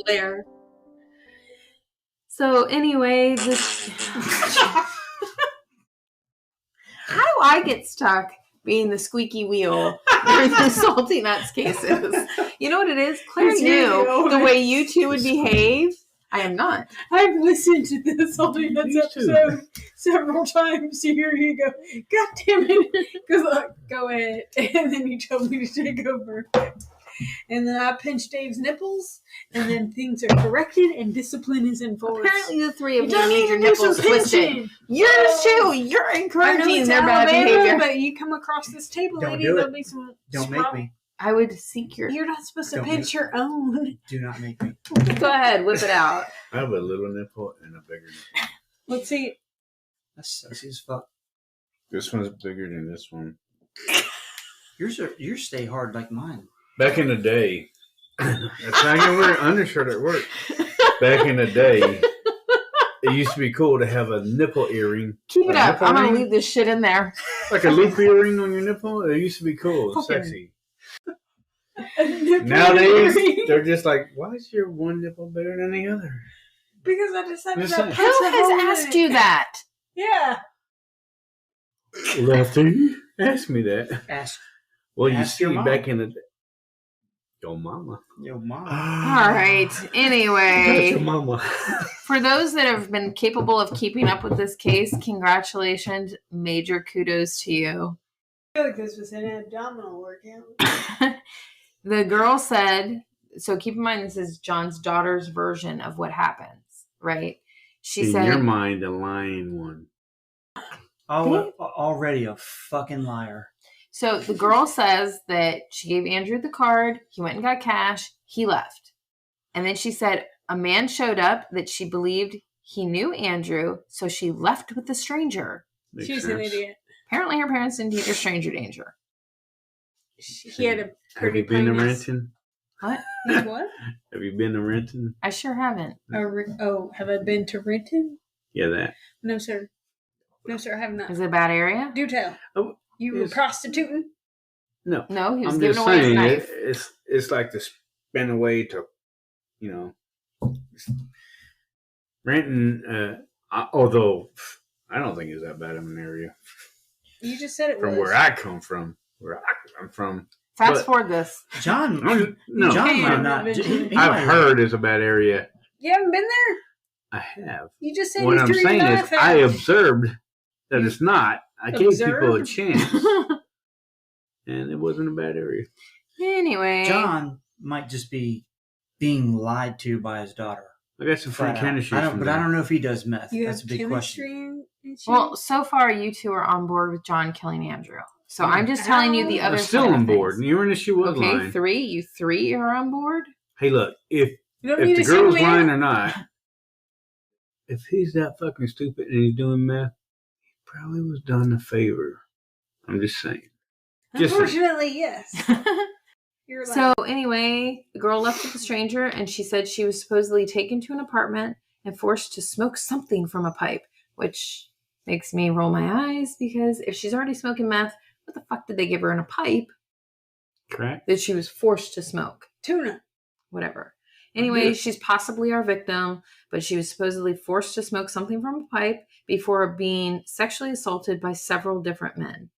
Claire. So anyway, this how do I get stuck being the squeaky wheel during the Salty Nutz cases? You know what it is? Claire
It's you,
knew the
Owen.
way you two would behave. I am not.
I've listened to this Salty Nutz
Me too.
episode several times. Here you go. God damn it. Because go ahead. And then you told me to take over. And then I pinched Dave's nipples. And then things are corrected and discipline is enforced.
Apparently the three of
You
you
don't
need your
even do some
nipples twisted.
pinching.
Yours too. You're
I know
encouraging
it's
their bad
Alabama,
behavior.
but you come across this table,
Don't
lady,
do it.
there'll be some.
Don't make me.
I would seek your.
You're not supposed to
Don't
pinch
do
your own.
Do not make me.
Go ahead, whip it out.
I have a little nipple and a bigger nipple.
Let's see.
That's sexy as fuck.
This one's bigger than this one.
Yours stay hard like mine.
Back in the day, that's not gonna wear an undershirt at work. Back in the day, it used to be cool to have a nipple earring.
Keep it
A
up.
nipple
I'm gonna
ring?
leave this shit in there.
Like a loop earring on your nipple. It used to be cool,
Fucking-
sexy. Nowadays, they're just like, why is your one nipple better than the other?
Because I decided
Just
to
saying.
punch
Who
a hole in
has asked
it.
you that?
Yeah.
Lefty, ask me that.
Ask
Well, you
Ask
see,
your mom.
back in the day, your mama.
your mom.
All right.
That's your
Anyway,
mama.
for those that have been capable of keeping up with this case, congratulations. Major kudos to you.
I feel like this was an abdominal workout.
The girl said, so keep in mind this is John's daughter's version of what happens, right? She
in
said,
your mind, the lying one.
Already a fucking liar.
so the girl says that she gave Andrew the card, he went and got cash, he left. And then she said a man showed up that she believed he knew Andrew, so she left with the stranger.
Makes
She's
sense.
an idiot.
Apparently her parents didn't teach her stranger danger.
He had a
Have
pretty
you been to
penis.
Renton?
What?
He's what?
Have you been to Renton?
I sure haven't.
Have I been to Renton?
Yeah, that.
No, sir. No, sir, I have not.
Is it a bad area?
Do tell.
Oh,
You were
yes.
prostituting?
No.
No, he was
I'm
giving
just
away his
saying,
knife.
it's like the spin away to, Renton, although I don't think it's that bad of an area
You just said it
from
was.
where I come from. I'm from.
Fast
but-
forward this.
John,
No,
John might
Damn,
not.
Vigilant.
he
I've
might-
heard it's a bad area.
You haven't been there?
I have.
You just said
What
you
I'm
threw your
saying is,
knife out.
I observed that it's not. I gave people a
Observed?
chance, and it wasn't a bad area.
Anyway.
John might just be being lied to by his daughter.
I got some free
Flat out.
chemistry.
But I don't know if he does meth.
You
That's a
have
big
chemistry
question.
and shit?
Well, so far you two are on board with John killing Andrew. So I'm just telling you the
Ow.
other
I'm still
side of
on board.
things.
You were in the she was
Okay,
lying.
you three are on board?
Hey, look, if
You don't need
the
to single
girl's
me
lying
out?
or not, if he's that fucking stupid and he's doing meth, he probably was done a favor. I'm just saying. Just saying.
Unfortunately, yes. You're
So anyway, the girl left with the stranger and she said she was supposedly taken to an apartment and forced to smoke something from a pipe, which makes me roll my eyes because if she's already smoking meth, what what the fuck did they give her in a pipe
Crack.
that she was forced to smoke?
Tuna.
Whatever. Anyway, she's possibly our victim, but she was supposedly forced to smoke something from a pipe before being sexually assaulted by several different men.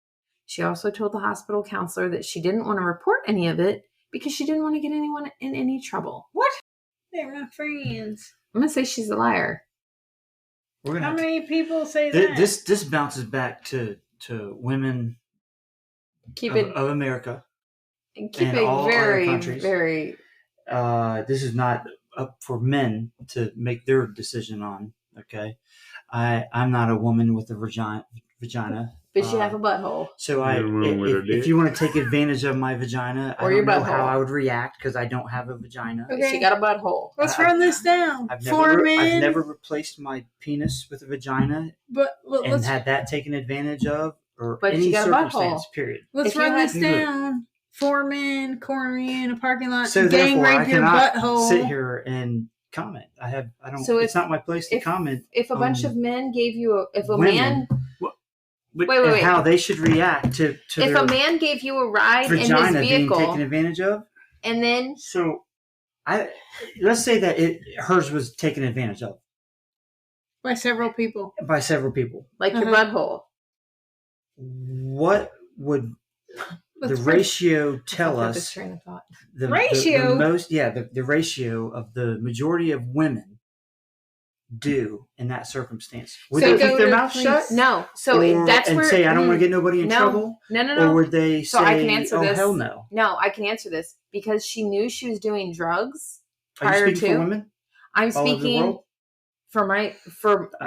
She also told the hospital counselor that she didn't want to report any of it because she didn't want to get anyone in any trouble.
What? They're my friends.
I'm going to say she's a liar.
How many people say that?
This bounces back to women of America.
Keep it very, very...
this is not up for men to make their decision on. Okay, I'm not a woman with a vagina,
but you have a butthole.
So if you want to take advantage of my vagina,
or
I don't know
butthole.
how I would react because I don't have a vagina.
Okay. She got a butthole.
Let's run this down.
I've never replaced my penis with a vagina, and had that taken advantage of, or any circumstance. Period.
Let's run this down. 4 men cornering in a parking lot.
So
gang
therefore,
rape your butthole.
Sit here and comment. I don't. So it's not my place to comment.
If a bunch of men gave you
women,
wait.
How they should react to
if a man gave you a ride in his vehicle
being taken advantage of,
and then
let's say that hers was taken advantage of
by several people.
Like your butthole.
What would the ratio tell us? The
ratio?
The ratio of the majority of women do in that circumstance. Would they keep their mouth shut?
No. So that's where
say I don't want to get nobody in trouble.
No.
Or would they say,
I can answer this.
Hell no.
No, I can answer this because she knew she was doing drugs
prior to. Are you speaking for women?
I'm speaking for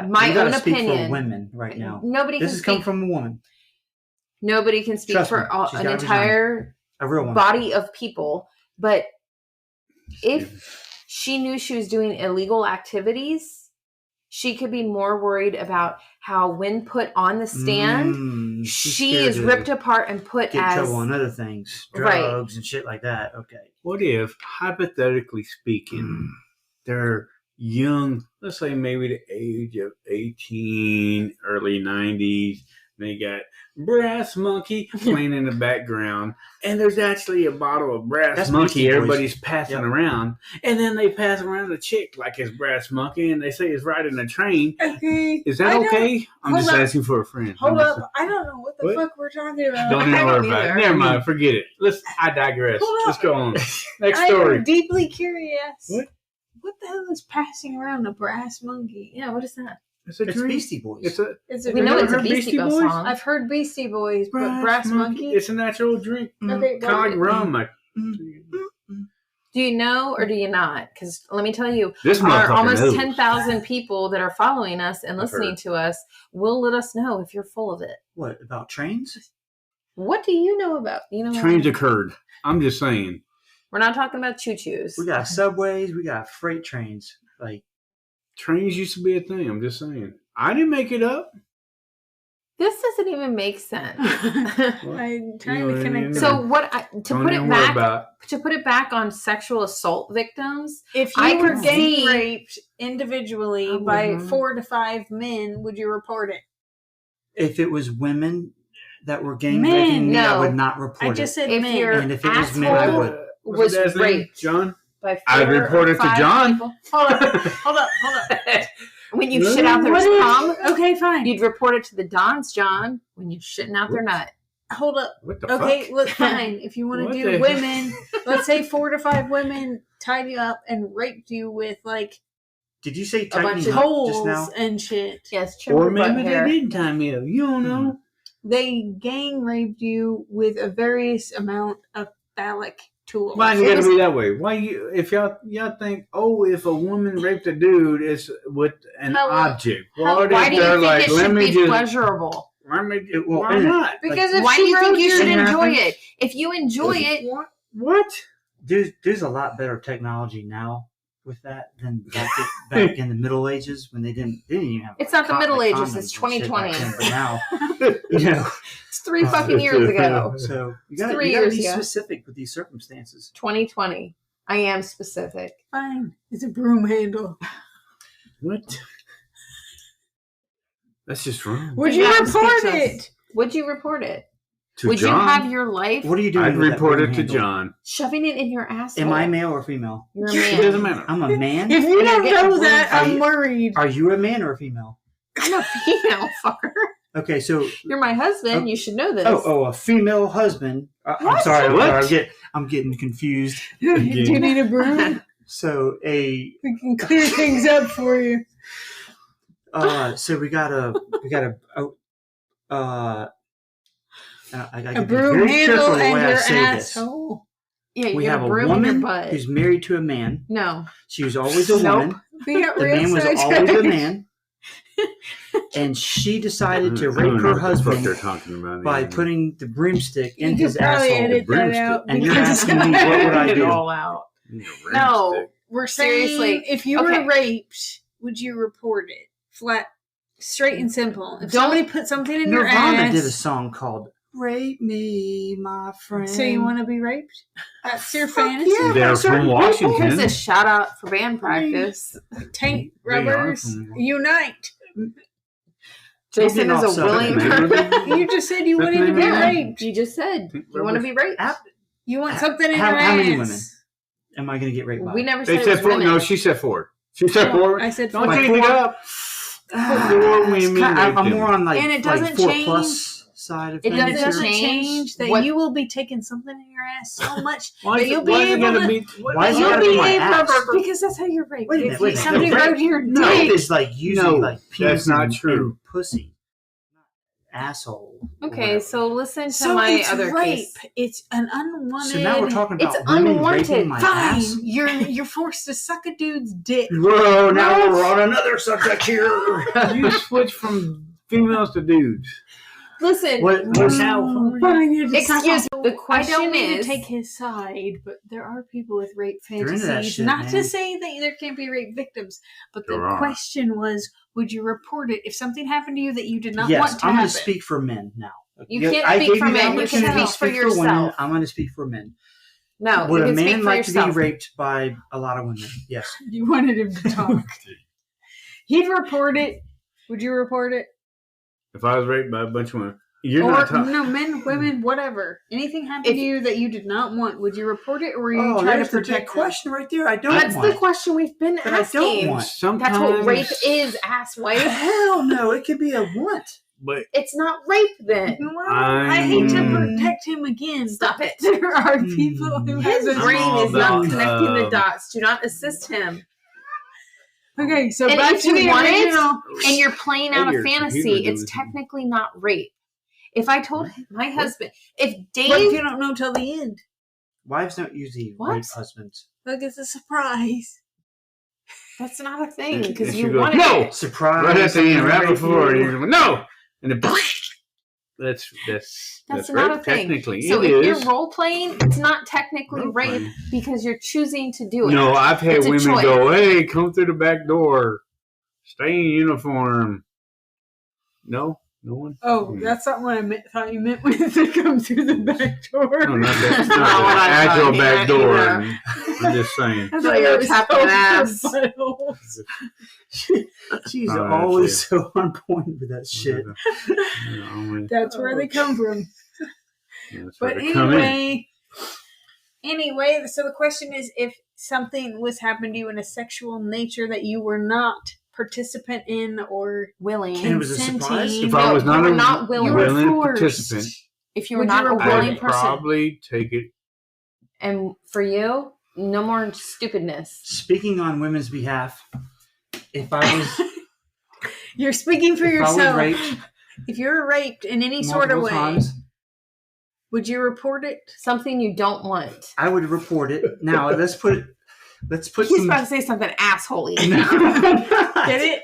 my own opinion.
For women right now.
Nobody.
This has come from a woman.
Nobody can speak for an entire body of people, but if she knew she was doing illegal activities, she could be more worried about how, when put on the stand, she is ripped apart and put
get trouble on other things, drugs and shit like that. Okay.
What if, hypothetically speaking, they're young, let's say maybe the age of 18, early 90s, they got Brass Monkey playing in the background, and there's actually a bottle of Brass Monkey everybody's passing around, and then they pass around a chick like it's Brass Monkey, and they say it's riding a train.
Okay.
Is that okay? I'm just asking for a friend.
Hold up. I don't know what the fuck we're talking about.
Don't even worry about it. Never mind. Forget it. I digress. Let's go on. Next story.
I'm deeply curious. What the hell is passing around a Brass Monkey?
Yeah, what is that?
It's
Beastie Boys.
We know it's a Beastie Boys song.
I've heard Beastie Boys, but Brass Monkey?
It's a natural drink.
Okay,
kind of like rum.
Do you know or do you not? Because let me tell you,
our
almost 10,000 people that are following us and listening to us will let us know if you're full of it.
What, about trains?
What do you know about?
Trains occurred. I'm just saying.
We're not talking about choo-choos.
We got subways. We got freight trains.
Trains used to be a thing. I'm just saying. I didn't make it up.
This doesn't even make sense.
I'm trying to connect.
So to put it back on sexual assault victims,
if you were gang raped individually by 4 to 5 men, would you report it?
If it was women that were gang raping me, I would not report it.
I just said men.
And if it was men, I would.
Was raped,
John?
I
reported to John.
Hold up.
When you shit out their cum,
okay, fine.
You'd report it to the Dons, John, when you're shitting out their nut.
Hold up.
What the fuck?
Look, fine. If you want to do women, let's say 4 to 5 women tied you up and raped you with
Did you say
a bunch of holes and shit?
Yes,
or maybe they didn't tie me up. You don't know.
They gang raped you with a various amount of phallic tools.
Why you gotta be that way? Why if y'all think, if a woman raped a dude, it's with an object.
Why do you think it should be pleasurable?
Why not?
Because
why do you think you should enjoy it? If you enjoy it,
what?
There's a lot better technology now with that than back in the Middle Ages when they didn't even have.
It's not the Middle Ages. It's 2020.
But now,
it's 3 fucking years ago.
So you gotta be specific with these circumstances.
2020. I am specific.
Fine. It's a broom handle.
What? That's just wrong.
Would you report it?
Would you report it? Would
John?
you have your life?
What are you doing?
I'd
with that
report
broom
it to
handle?
John.
Shoving it in your asshole.
Am I male or female?
You're a
It
man.
doesn't matter.
I'm a man.
If you don't
get
know that,
Are
I'm
you-
worried.
Are you a man or a female?
I'm a female, fucker.
Okay, so
You're my husband. You should know this.
a female husband. I'm
What?
sorry.
What?
I'm getting confused.
Do you need a broom?
So
We can clear things up for you.
so we got a I gotta
A
be
broom
very careful
handle
the
and
way I
your
say this.
asshole.
Yeah,
We
you
have
got
a
a broom in your
woman
butt.
who's married to a man.
No.
She was always a
Nope.
woman.
We got
The
real
man was
sidetracked.
always a man. And she decided to
I don't
rape
know
her
what the fuck
husband
they're talking about
by
anymore.
putting the broomstick
You
in
could
his
probably
asshole.
edit that
broomstick.
out.
And you're
because-
asking me what would I
Get it
do?
all out.
You know,
No.
broomstick.
We're saying
Seriously.
if you
Okay.
were raped, would you report it? Flat, straight and simple. If
Don't-
somebody put something in your
Nirvana
ass,
did a song called "Rape Me, My Friend."
so you want to be raped? That's your
Fuck
fantasy.
yeah.
They're from Washington.
Here's a shout out for band practice.
Taint
They are
rubbers
from-
unite.
Jason
getting
is
off
a
subject,
willing
man.
You just said you
That's
wanted to be
maybe- Yeah.
raped.
You just said you want to be raped.
You want something in
How-
your
how
ass.
many women? Am I going to get raped by?
We never
They
said it
said
was
four.
women.
No, she said four. She said four.
I said
Don't
four.
change it up. Four women.
I'm
raped him.
more on like,
And it
like
doesn't
4+ side of
It
things.
It
doesn't
doesn't
here.
change that
what-
you will be taking something in your ass so much
Why
that
is
you'll
it,
be
why is it
able
gotta
to.
be?
Why is it
You'll
gotta
be
be my
able
ass?
Because that's how you're raped.
Wait a
If
minute, wait a minute.
somebody
No, rape-
wrote your
Rape
dick.
is like using
No,
like penis
that's not
and,
true.
and pussy, asshole. or
Okay,
whatever.
so listen to
So
my
it's
other
rape.
case.
It's an unwanted.
So now we're talking
It's
about women
unwanted.
raping my
Fine,
ass.
you're forced to suck a dude's dick.
Whoa! Now we're on another subject here.
You switch from females to dudes.
Listen,
What's
Fine, you just
excuse
suck.
me. The
I
question
don't mean
is,
to take his side, but there are people with rape
They're into
fantasies.
that shit,
Not
man.
to say that there can't be rape victims, but the
There are.
question was, would you report it if something happened to you that you did not
Yes,
want to
I'm
happen?
going to speak for men now.
You
Yeah,
can't
I
speak
gave
for
you the
men, you can
opportunity to
speak for
speak women.
yourself.
I'm going to speak for men.
no,
Would
you
a
can speak
man
for
like to
yourself.
be raped by a lot of women? Yes.
You wanted him to talk. He'd report it. Would you report it?
If I was raped by a bunch of women, you're
Or
not talking.
no, men, women, whatever. Anything happened to you that you did not want, would you report it, or were you trying to
there's the
protect
big question right there. I don't
That's
want.
the question we've been
But I don't
asking.
want.
Sometimes,
That's what rape is, asswipe.
Hell no! It could be a want.
But
It's not rape then.
Well, I hate to protect him again.
Stop it.
There are people who
His
have
brain
all
is not
about,
connecting the dots. Do not assist him.
Okay, so
And
back
if
to
you
the
want it,
original.
And you're playing out a
Your
fantasy,
computer
it's
does it.
technically not rape. If I told my husband, if
What if you
Dave,
don't know till the end?
Wives don't usually
What?
rape husbands.
Look, it's a surprise.
that's not a thing
And
because
she
you
goes,
wanted
"No!"
it.
Surprise!
right at the end, right
rape
before,
you.
and you're like, no, and then that's
That's
rape.
not a thing.
Technically,
So
it
if
is.
you're role playing, it's not technically
Role
rape
playing.
because you're choosing to do it.
No, I've had
It's a
women
choice.
go, "Hey, come through the back door. Stay in uniform." No, no one.
Oh, that's not what I thought you meant when it come through the back door.
No, not that.
That's
Not
not what I
the
thought
actual back
either.
door. I'm just saying.
I thought you were tapping ass.
She's
Oh,
always
that's
so on point with that shit.
That's where they come from.
That's
But
where they come in.
anyway, so the question is, if something was happening to you in a sexual nature that you were not participant in or
Willing.
And it was a
consenting,
surprise?
If I was
you
not
were
a
not willing.
willing
forced.
participant,
If you were
Would
not
you
a
report
willing
I'd
person,
probably take it.
and for you, no more stupidness.
Speaking on women's behalf, if I was
you're speaking for
if I was
yourself.
raped
If you're raped in any sort of
multiple
way,
times,
would you report it?
Something you don't want.
I would report it. Now let's put
He's
some.
about to say something assholey.
Get it?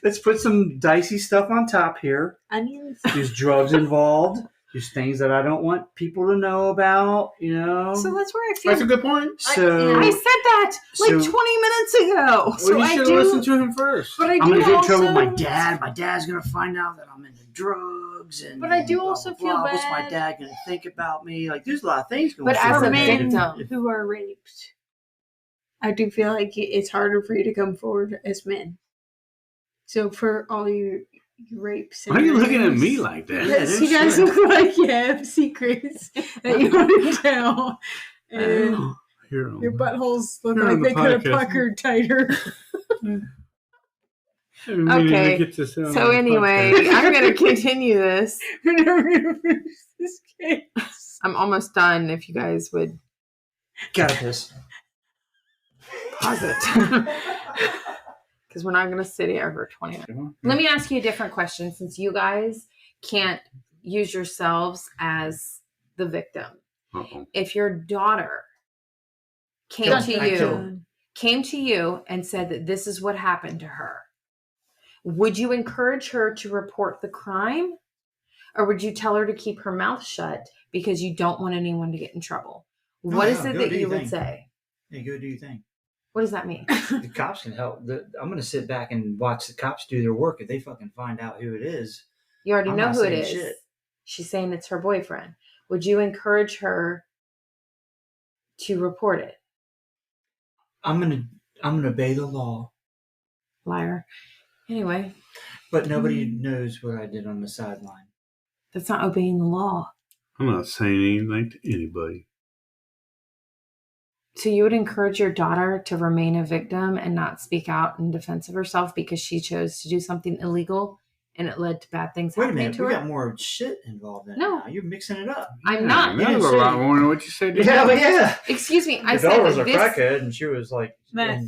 Let's put some dicey stuff on top here.
Onions.
There's drugs involved. There's things that I don't want people to know about. You know.
So that's where I feel.
That's a good point.
So
I said that like
So-
20 minutes ago.
So
Well, you
I
should
do-
have listened to him first.
But I
I'm
do
gonna get in
also.
trouble with my dad. My dad's gonna find out that I'm into drugs, and
But I do
blah,
also
blah,
feel
blah. What's my
bad.
dad gonna think about me? Like, there's a lot of things going.
But
on.
as
for
a
men
victim.
who are raped, I do feel like it's harder for you to come forward as men. So for all you Rape
Why are you looking at me like that?
Yes, you guys look like you have secrets that you want to tell. And your buttholes look like they could have puckered tighter.
Okay, so anyway, I'm going to continue this.
We're never going to finish this case.
I'm almost done if you guys would.
Gotta piss.
Pause it. Because we're not going to sit here for 20 minutes. Let me ask you a different question since you guys can't use yourselves as the victim.
Uh-oh.
If your daughter came to you and said that this is what happened to her, would you encourage her to report the crime? Or would you tell her to keep her mouth shut because you don't want anyone to get in trouble? What is it that you would say?
Yeah, go do your thing.
What does that mean?
The cops can help. I'm going to sit back and watch the cops do their work. If they fucking find out who it is,
you already know who it is.
Shit.
She's saying it's her boyfriend. Would you encourage her to report it?
I'm gonna obey the law.
Liar. Anyway.
But nobody knows what I did on the sideline.
That's not obeying the law.
I'm not saying anything to anybody.
So you would encourage your daughter to remain a victim and not speak out in defense of herself because she chose to do something illegal and it led to bad things happening to her?
Wait a minute, we got more shit involved in it now. You're mixing it up.
I'm not.
That was a lot more than what you said.
Yeah, but yeah.
Excuse me. I
said
daughter
was a crackhead and she was like,
meth.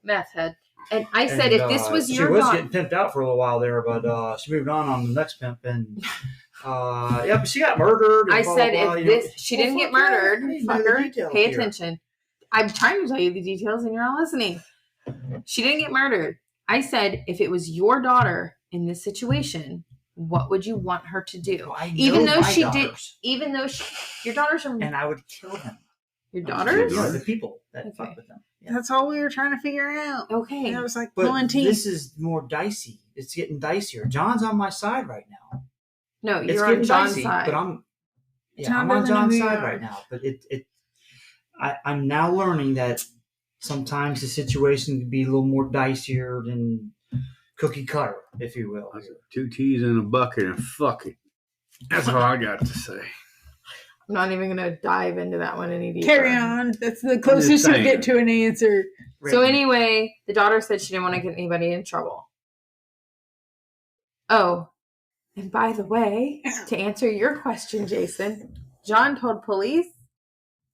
Meth head. And I said, if this was your daughter.
She was getting pimped out for a little while there, but she moved on the next pimp and... but she got murdered.
I said, if she didn't get murdered, fucker, pay attention. I'm trying to tell you the details and you're not listening. She didn't get murdered. I said, if it was your daughter in this situation, what would you want her to do?
Well,
even though your daughters are...
And I would kill them.
Your daughters?
Yeah, the people that fuck with them.
Yeah. That's all we were trying to figure out.
Okay.
And I was like,
pulling teeth. This is more dicey. It's getting dicier. John's on my side right now.
No, you're on John's
dicey,
side.
But I'm on John's side right now. But I'm now learning that sometimes the situation can be a little more dicier than cookie cutter, if you will.
2 T's in a bucket and fuck it. That's all I got to say.
I'm not even going to dive into that one any deeper.
Carry on. That's the closest you'll get to an answer.
So anyway, the daughter said she didn't want to get anybody in trouble. Oh, and by the way, to answer your question, Jason, John told police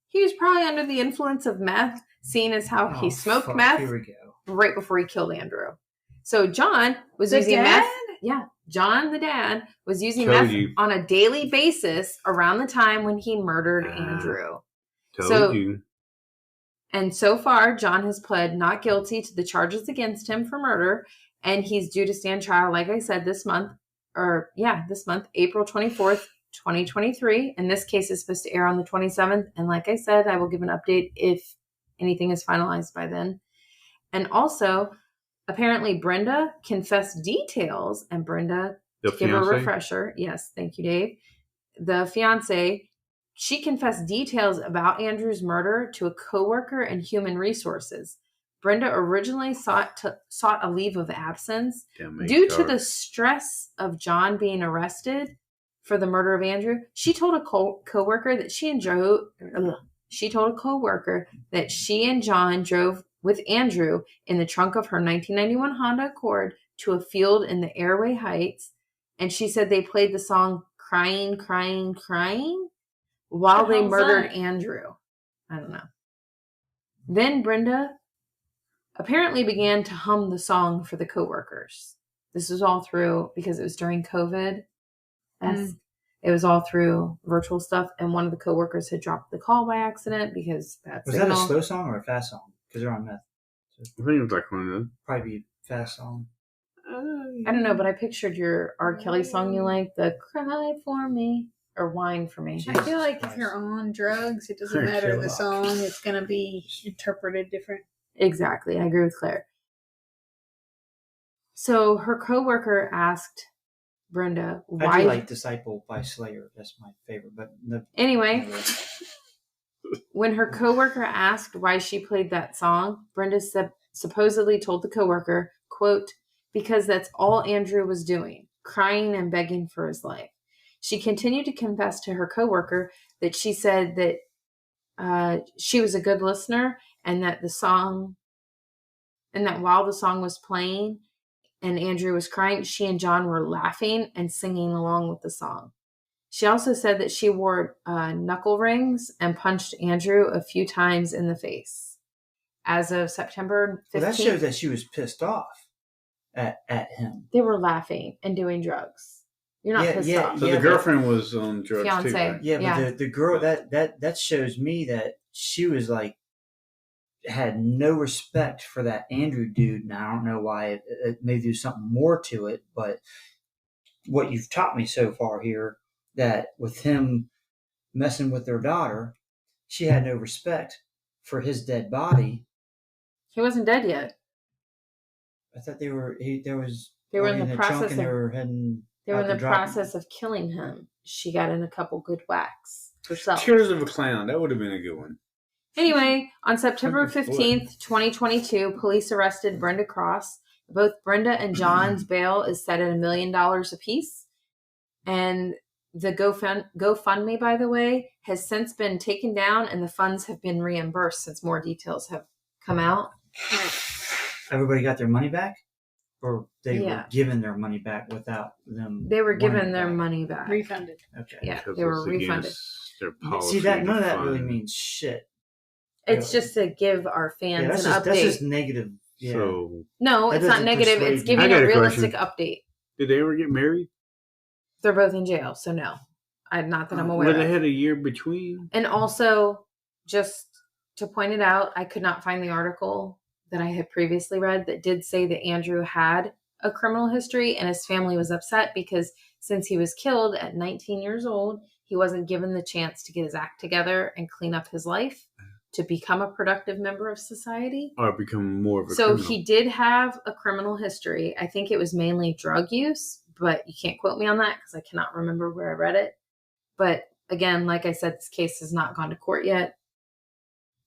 he was probably under the influence of meth, seeing as how he smoked meth right before he killed Andrew. So John was using meth. Yeah, John, the dad, was using meth on a daily basis around the time when he murdered Andrew. And so far, John has pled not guilty to the charges against him for murder, and he's due to stand trial, like I said, this month, April 24th, 2023. And this case is supposed to air on the 27th. And like I said, I will give an update if anything is finalized by then. And also, apparently Brenda confessed details, and Brenda, to give a refresher. Yes, thank you, Dave. The fiance, she confessed details about Andrew's murder to a coworker in human resources. Brenda originally sought a leave of absence due to the stress of John being arrested for the murder of Andrew. She told a coworker that she and John drove with Andrew in the trunk of her 1991 Honda Accord to a field in the Airway Heights, and she said they played the song "Crying, Crying, Crying" while they murdered Andrew. I don't know. Then Brenda apparently began to hum the song for the coworkers. This was all through, because it was during COVID. It was all through virtual stuff, and one of the coworkers had dropped the call by accident because bad signal.
Was that a slow song or a fast song? Because they're on meth.
I think it was like one of those.
Probably a fast song.
I don't know, but I pictured your R. Kelly song you like, the "Cry for Me" or "Whine for Me."
I feel like if you're on drugs, it doesn't matter the song. It's going to be interpreted different.
Exactly. I agree with Claire. So her coworker asked Brenda why.
I do like "Disciple" by Slayer. That's my favorite. But
anyway, when her coworker asked why she played that song, Brenda supposedly told the coworker, quote, "Because that's all Andrew was doing." crying and begging for his life. She continued to confess to her coworker that she said that she was a good listener and that while the song was playing and Andrew was crying, she and John were laughing and singing along with the song. She also said that she wore knuckle rings and punched Andrew a few times in the face. As of September 15th.
Well, that shows that she was pissed off at him.
They were laughing and doing drugs. You're not pissed off.
So the girlfriend was on drugs
Fiance.
too, right?
Yeah, but the girl, that shows me that she was like, had no respect for that Andrew dude. Now, I don't know why. It may do something more to it, but what you've taught me so far here, that with him messing with their daughter, she had no respect for his dead body.
He wasn't dead yet.
I thought they were. They were
in the process.
They were heading.
They were in the process of killing him. She got in a couple good whacks herself.
Tears of a Clown. That would have been a good one.
Anyway, on September 15th, 2022, police arrested Brenda Cross. Both Brenda and John's bail is set at $1 million apiece. And the GoFundMe, by the way, has since been taken down and the funds have been reimbursed since more details have come out.
Everybody got their money back? Or they were given their money back without them?
They were given their money back.
Refunded.
Okay.
Yeah, they were refunded.
See, none of that really means shit.
It's just to give our fans an update. That's just
negative. Yeah.
So,
no, it's not negative. It's giving a realistic update.
Did they ever get married?
They're both in jail, so no. Not that I'm aware of.
They had a year between.
And also, just to point it out, I could not find the article that I had previously read that did say that Andrew had a criminal history and his family was upset because since he was killed at 19 years old, he wasn't given the chance to get his act together and clean up his life to become a productive member of society.
Or become more of a
criminal.
So
he did have a criminal history. I think it was mainly drug use, but you can't quote me on that because I cannot remember where I read it. But again, like I said, this case has not gone to court yet.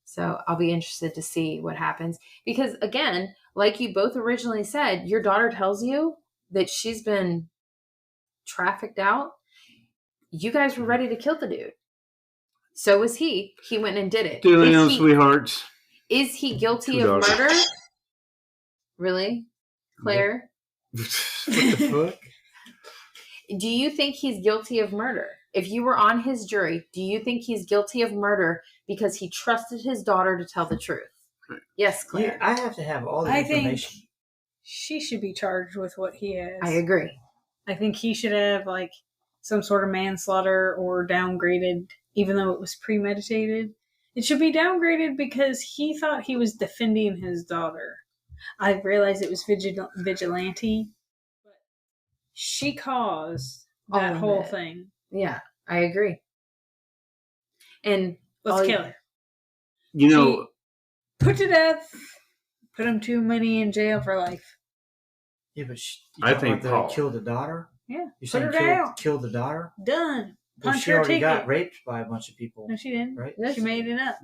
So I'll be interested to see what happens. Because again, like you both originally said, your daughter tells you that she's been trafficked out. You guys were ready to kill the dude. So was he. He went and did it.
Sweethearts.
Is he guilty of murder? Really? Claire?
What the fuck?
Do you think he's guilty of murder? If you were on his jury, do you think he's guilty of murder because he trusted his daughter to tell the truth? Yes, Claire.
Yeah, I have to have all the information.
Think she should be charged with what he has.
I agree.
I think he should have like some sort of manslaughter or downgraded, even though it was premeditated. It should be downgraded because he thought he was defending his daughter. I realized it was Vigilante, but she caused that whole thing.
Yeah, I agree. And
let's kill her.
You know,
put to death. Put him too many in jail for life.
Yeah, but
I think Paul
killed the daughter.
Yeah,
you saying kill the daughter?
Done.
Well, she already got raped by a bunch of people.
No, she didn't.
Right?
She made it up.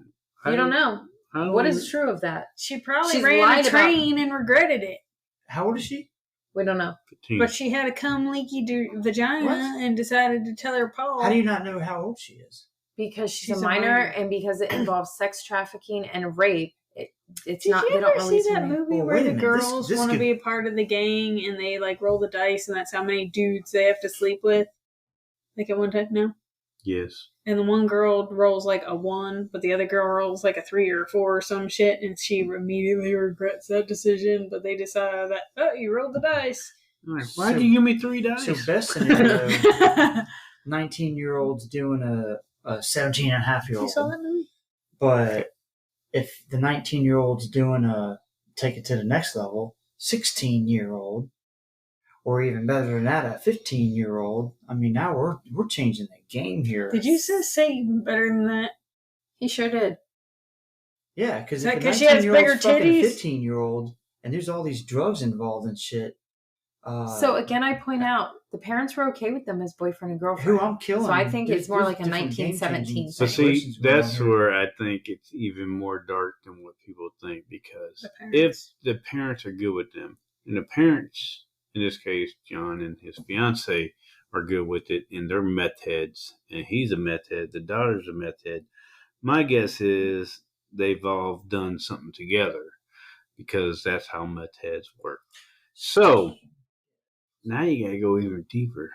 You don't know. What is true of that?
She probably ran a train and regretted it.
How old is she?
We don't know.
15.
But she had a cum leaky vagina and decided to tell her Paul.
How do you not know how old she is?
Because she's a minor and because it involves sex trafficking and rape. It's
Did
not.
you
they don't
ever
release
see that movie where the girls want to
be
a part of the gang and they like roll the dice and that's how many dudes they have to sleep with? Like at one time, no?
Yes.
And the one girl rolls like a 1, but the other girl rolls like a 3 or a 4 or some shit, and she immediately regrets that decision. But they decide that, you rolled the dice.
Right. Why did you give me 3 dice?
So best scenario, 19-year-old's doing a 17-and-a-half-year-old.
You saw that movie?
But if the 19-year-old's doing take it to the next level, 16-year-old, or even better than that, a 15-year-old. I mean, now we're changing the game here.
Did you say even better than that?
He sure did.
Yeah, because
if a 19-year-old's
fucking a 15-year-old, and there's all these drugs involved and shit.
So again, I point out the parents were okay with them as boyfriend and girlfriend.
Who I'm killing.
So I think it's more like a 1917.
So see, that's where I think it's even more dark than what people think, because if the parents are good with them, and the parents in this case, John and his fiance are good with it, and they're meth heads, and he's a meth head. The daughter's a meth head. My guess is they've all done something together because that's how meth heads work. So now you got to go even deeper.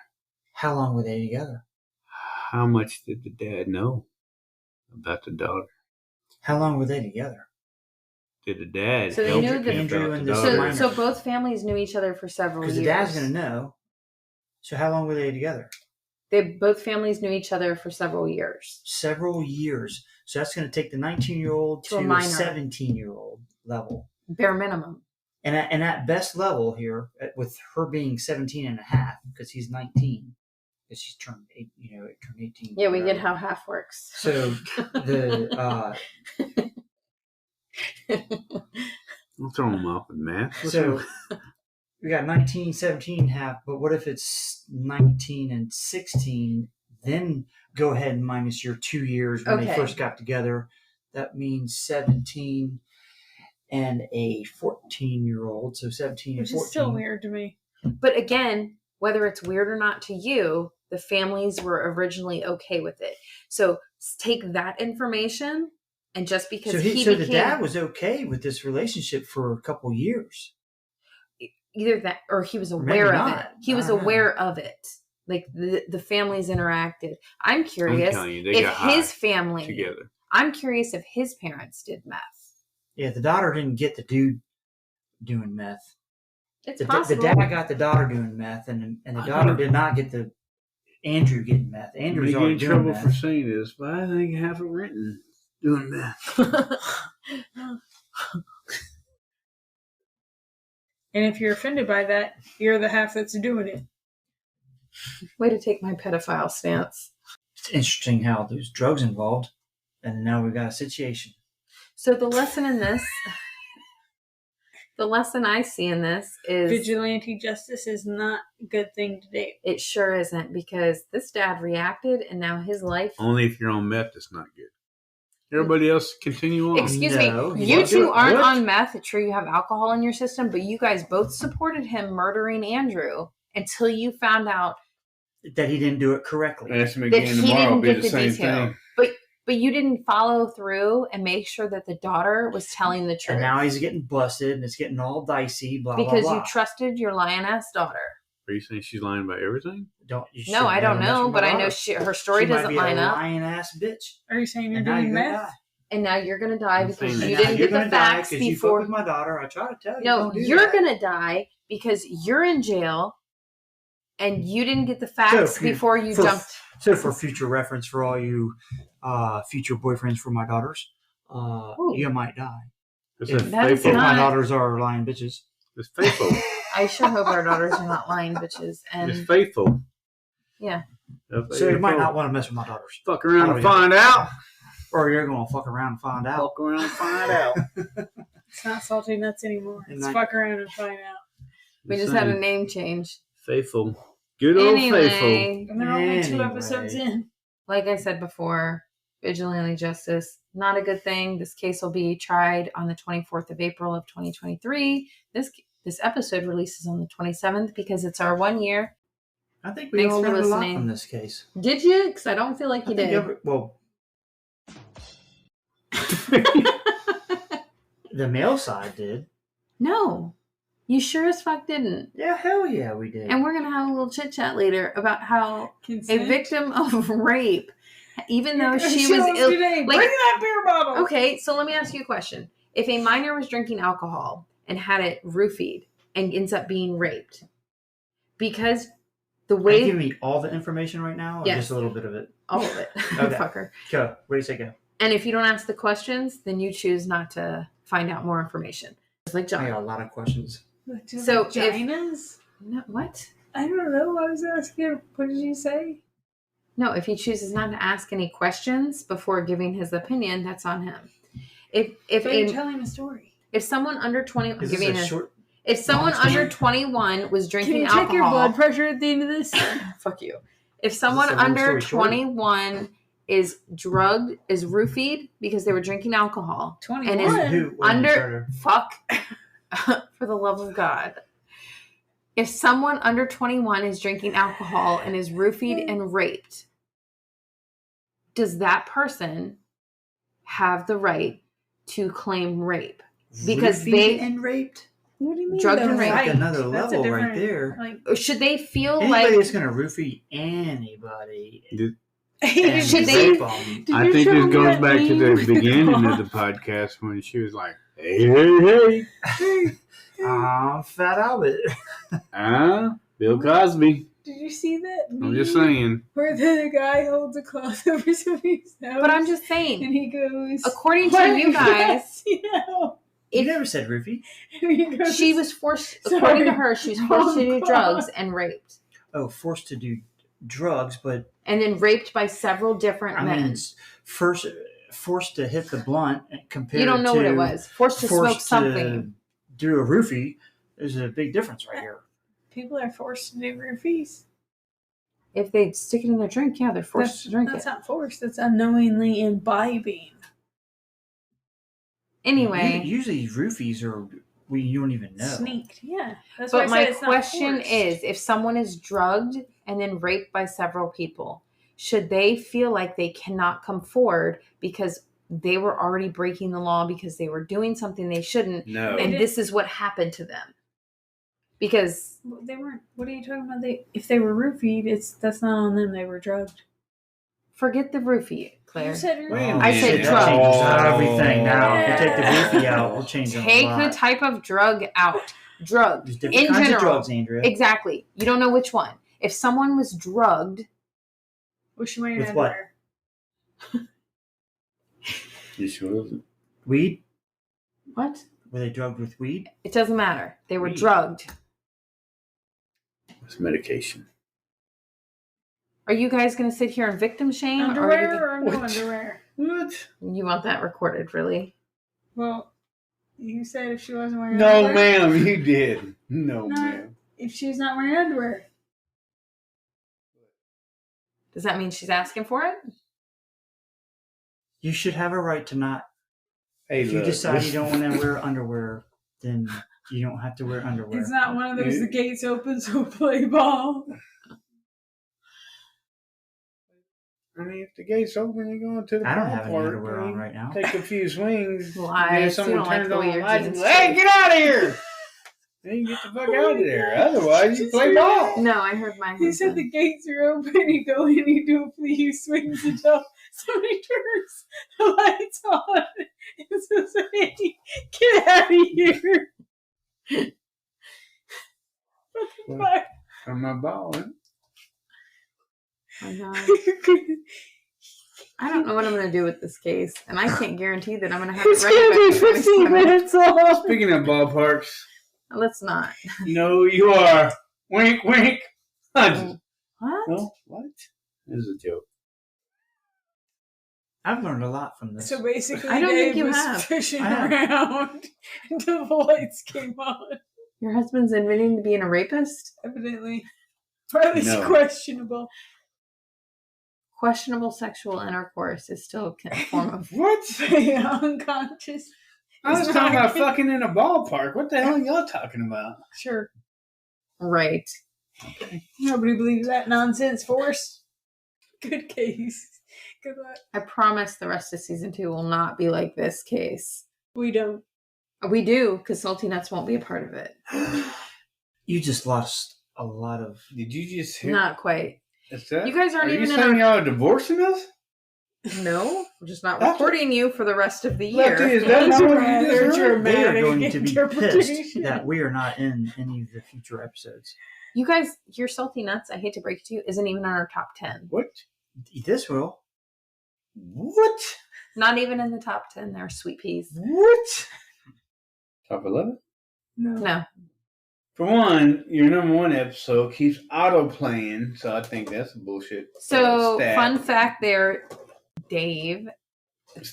How long were they together?
How much did the dad know about the daughter?
How long were they together?
Did the dad
So they
help
knew
Andrew and
the
daughter?
So both families knew each other for several years.
Because the dad's going to know. So how long were they together?
Both families knew each other for several years.
Several years. So that's going to take the 19-year-old to a 17-year-old level.
Bare minimum.
And at best level here, with her being 17 and a half, because he's 19, because she's turned 18.
Yeah, we get how half works.
So the
I'll throw him off with math.
So we got 19, 17 half, but what if it's 19 and 16? Then go ahead and minus your 2 years when they first got together. That means 17 and a 14-year-old. So 17 and 14.
Which is still weird to me.
But again, whether it's weird or not to you, the families were originally okay with it. So take that information, and just because
the dad was okay with this relationship for a couple years.
Either that, or he was aware of it. He was aware of it. Like the families interacted. I'm curious if his family
together.
I'm curious if his parents did meth.
Yeah, the daughter didn't get the dude doing meth.
It's possible.
The dad got the daughter doing meth, and the daughter did not get the Andrew getting meth. Andrew's already doing
trouble
meth.
for saying this, but I think half of Renton doing meth.
And if you're offended by that, you're the half that's doing it.
Way to take my pedophile stance.
It's interesting how there's drugs involved, and now we've got a situation.
So the lesson in this, the lesson I see in this is
vigilante justice is not a good thing to do.
It sure isn't, because this dad reacted, and now his life.
Only if you're on meth, it's not good. Everybody else continue on.
Excuse me. You two aren't on meth. It's true you have alcohol in your system, but you guys both supported him murdering Andrew until you found out
that he didn't do it correctly.
Ask him again tomorrow. Be the same thing.
But you didn't follow through and make sure that the daughter was telling the truth.
And now he's getting busted, and it's getting all dicey. Blah
because
blah blah.
You trusted your lion-ass daughter.
Are you saying she's lying about everything?
No, I don't know, but I know her story doesn't line up.
Lion-ass bitch.
Are you saying you're doing meth?
And now you're going to die because you didn't get the facts before.
You fuck with my daughter. I try to tell you.
No, you're going to die because you're in jail and you didn't get the facts before you jumped.
So for future reference for all you future boyfriends for my daughters, you might die. If my daughters are lying bitches.
It's faithful.
I sure hope our daughters are not lying bitches. And
it's faithful.
Yeah.
So you might not want to mess with my daughters.
Fuck around and find out.
Or you're going to fuck around and find out.
Fuck around and find out.
It's not Salty Nutz anymore. It's fuck around and find out.
We just had a name change.
Faithful. Good old Faithful.
And they're only 2 episodes in.
Like I said before, vigilante justice, not a good thing. This case will be tried on the 24th of April of 2023. This episode releases on the 27th because it's our 1 year.
I think we all learned a lot from this case.
Did you? Because I don't feel like you did.
The male side did.
No. You sure as fuck didn't.
Yeah, hell yeah, we did.
And we're going to have a little chit-chat later about how a victim of rape, even though she was ill...
Bring that beer bottle!
Okay, so let me ask you a question. If a minor was drinking alcohol and had it roofied and ends up being raped, because the way...
Are you giving me all the information right now? Or just a little bit of it?
All of it.
Okay.
Fucker.
Go. Where do you say go?
And if you don't ask the questions, then you choose not to find out more information. Just like John.
I got a lot of questions.
So
vaginas?
No, what?
I don't know. I was asking. What did you say?
No, if he chooses not to ask any questions before giving his opinion, that's on him. If
you're telling a story.
If someone under 20, if someone
long
under 21 was drinking
alcohol,
can you check
your blood pressure at the end of this?
Fuck you. If someone under 21 is drugged, is roofied because they were drinking alcohol,
21
and is under fuck. For the love of God. If someone under 21 is drinking alcohol and is roofied and raped, does that person have the right to claim rape? Because
Roofied and raped?
What do you mean?
Drugged and raped.
Like another level right there.
Like, should they feel
Anybody
like
that's going to roofie anybody.
Should they?
I think this goes back to the beginning of the podcast when she was like, hey.
Fat Albert.
Bill Cosby.
Did you see that?
I'm just saying.
Where the guy holds a cloth over somebody's nose.
But I'm just saying.
And he goes,
according to you guys,
You never said roofie.
She was forced, according to her, she was forced to do drugs and raped.
Oh, forced to do drugs, but...
And then raped by several different men.
Mean, first, forced to hit the blunt compared to...
You don't know what it was. Forced to smoke something.
Do a roofie, there's a big difference right here.
People are forced to do roofies.
If they stick it in their drink, yeah, they're forced to drink it.
That's not forced. That's unknowingly imbibing.
Anyway.
Usually roofies are... you don't even know.
Sneaked, yeah.
That's but my question is, if someone is drugged and then raped by several people, should they feel like they cannot come forward because they were already breaking the law because they were doing something they shouldn't?
No.
And this is what happened to them. Because
they weren't. What are you talking about? If they were roofied, that's not on them. They were drugged.
Forget the roofie, Claire.
You said
roofie. I said drug.
Changes everything now. If you take the roofie out, we'll change it.
Take the type of drug out. Drug.
There's different kinds of drugs, Andrea.
Exactly. You don't know which one. If someone was drugged,
was she wearing underwear?
You sure wasn't?
Weed?
What?
Were they drugged with weed?
It doesn't matter. They were drugged.
It's medication.
Are you guys going to sit here and victim shame?
Underwear or no underwear?
What?
You want that recorded, really?
Well, you said if she wasn't wearing
underwear.
No,
ma'am, you did. No, ma'am.
If she's not wearing underwear.
Does that mean she's asking for it?
You should have a right to not.
Hey,
if you decide you don't want to wear underwear, then you don't have to wear underwear.
It's not one of those, the gates open, so play ball.
I mean, if the gate's open, you're going to the
I don't have any underwear on right now.
Take a few swings.
Lies.
Someone turns on the lights and hey, get out of here! Then you get the fuck out of there. Otherwise, you play ball.
No, I heard my husband.
He said the gates are open, you go in, you do a few swings until somebody turns the lights on. And so somebody, get out of here. What the fuck?
I'm not balling.
I don't know what I'm going to do with this case, and I can't guarantee that I'm going to have to write it back 15 minutes
long. Speaking of ballparks,
let's not.
No, you are. Wink, wink.
What?
No, what? This is a joke.
I've learned a lot from this.
So basically,
I don't think you
was
have.
fishing around until the lights came on.
Your husband's admitting to being a rapist?
Evidently. Or at least questionable.
Questionable sexual intercourse is still a form of
what?
Unconscious.
I was talking about fucking in a ballpark. What the hell are y'all talking about?
Sure.
Right.
Okay. Nobody believes that nonsense, Force. Good case. Good luck.
I promise the rest of season 2 will not be like this case.
We don't.
We do, because Salty Nutz won't be a part of it.
You just lost a lot of...
Did you just hear?
Not quite.
Is that,
you guys aren't
are
even
you saying y'all are divorcing us?
No, we're just not recording you for the rest of the year.
Lefty, is that not what you just heard?
They are going to be pissed that we are not in any of the future episodes.
You guys, your Salty Nutz, I hate to break it to you, isn't even on our top 10.
What?
This will.
What?
Not even in the top 10. They're sweet peas.
What? Top 11?
No.
For one, your number 1 episode keeps auto-playing, so I think that's a bullshit.
So, fun fact there, Dave.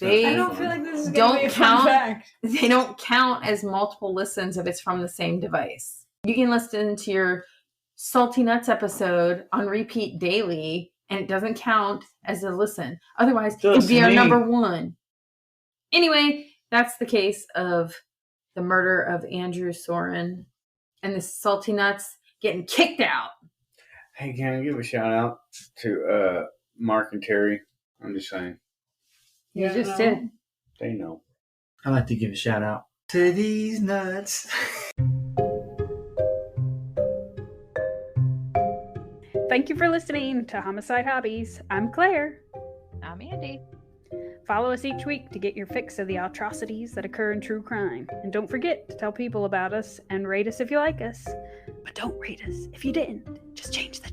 I don't feel like this is going to be a fun fact.
They don't count as multiple listens if it's from the same device. You can listen to your Salty Nutz episode on repeat daily, and it doesn't count as a listen. Otherwise, it'd be our number 1. Anyway, that's the case of the murder of Andrew Soren. And the Salty Nutz getting kicked out.
Hey, can I give a shout out to Mark and Terry? I'm just saying.
You just did.
They know.
I'd like to give a shout out to these nuts.
Thank you for listening to Homicide Hobbies. I'm Claire.
I'm Andy.
Follow us each week to get your fix of the atrocities that occur in true crime. And don't forget to tell people about us and rate us if you like us. But don't rate us if you didn't. Just change the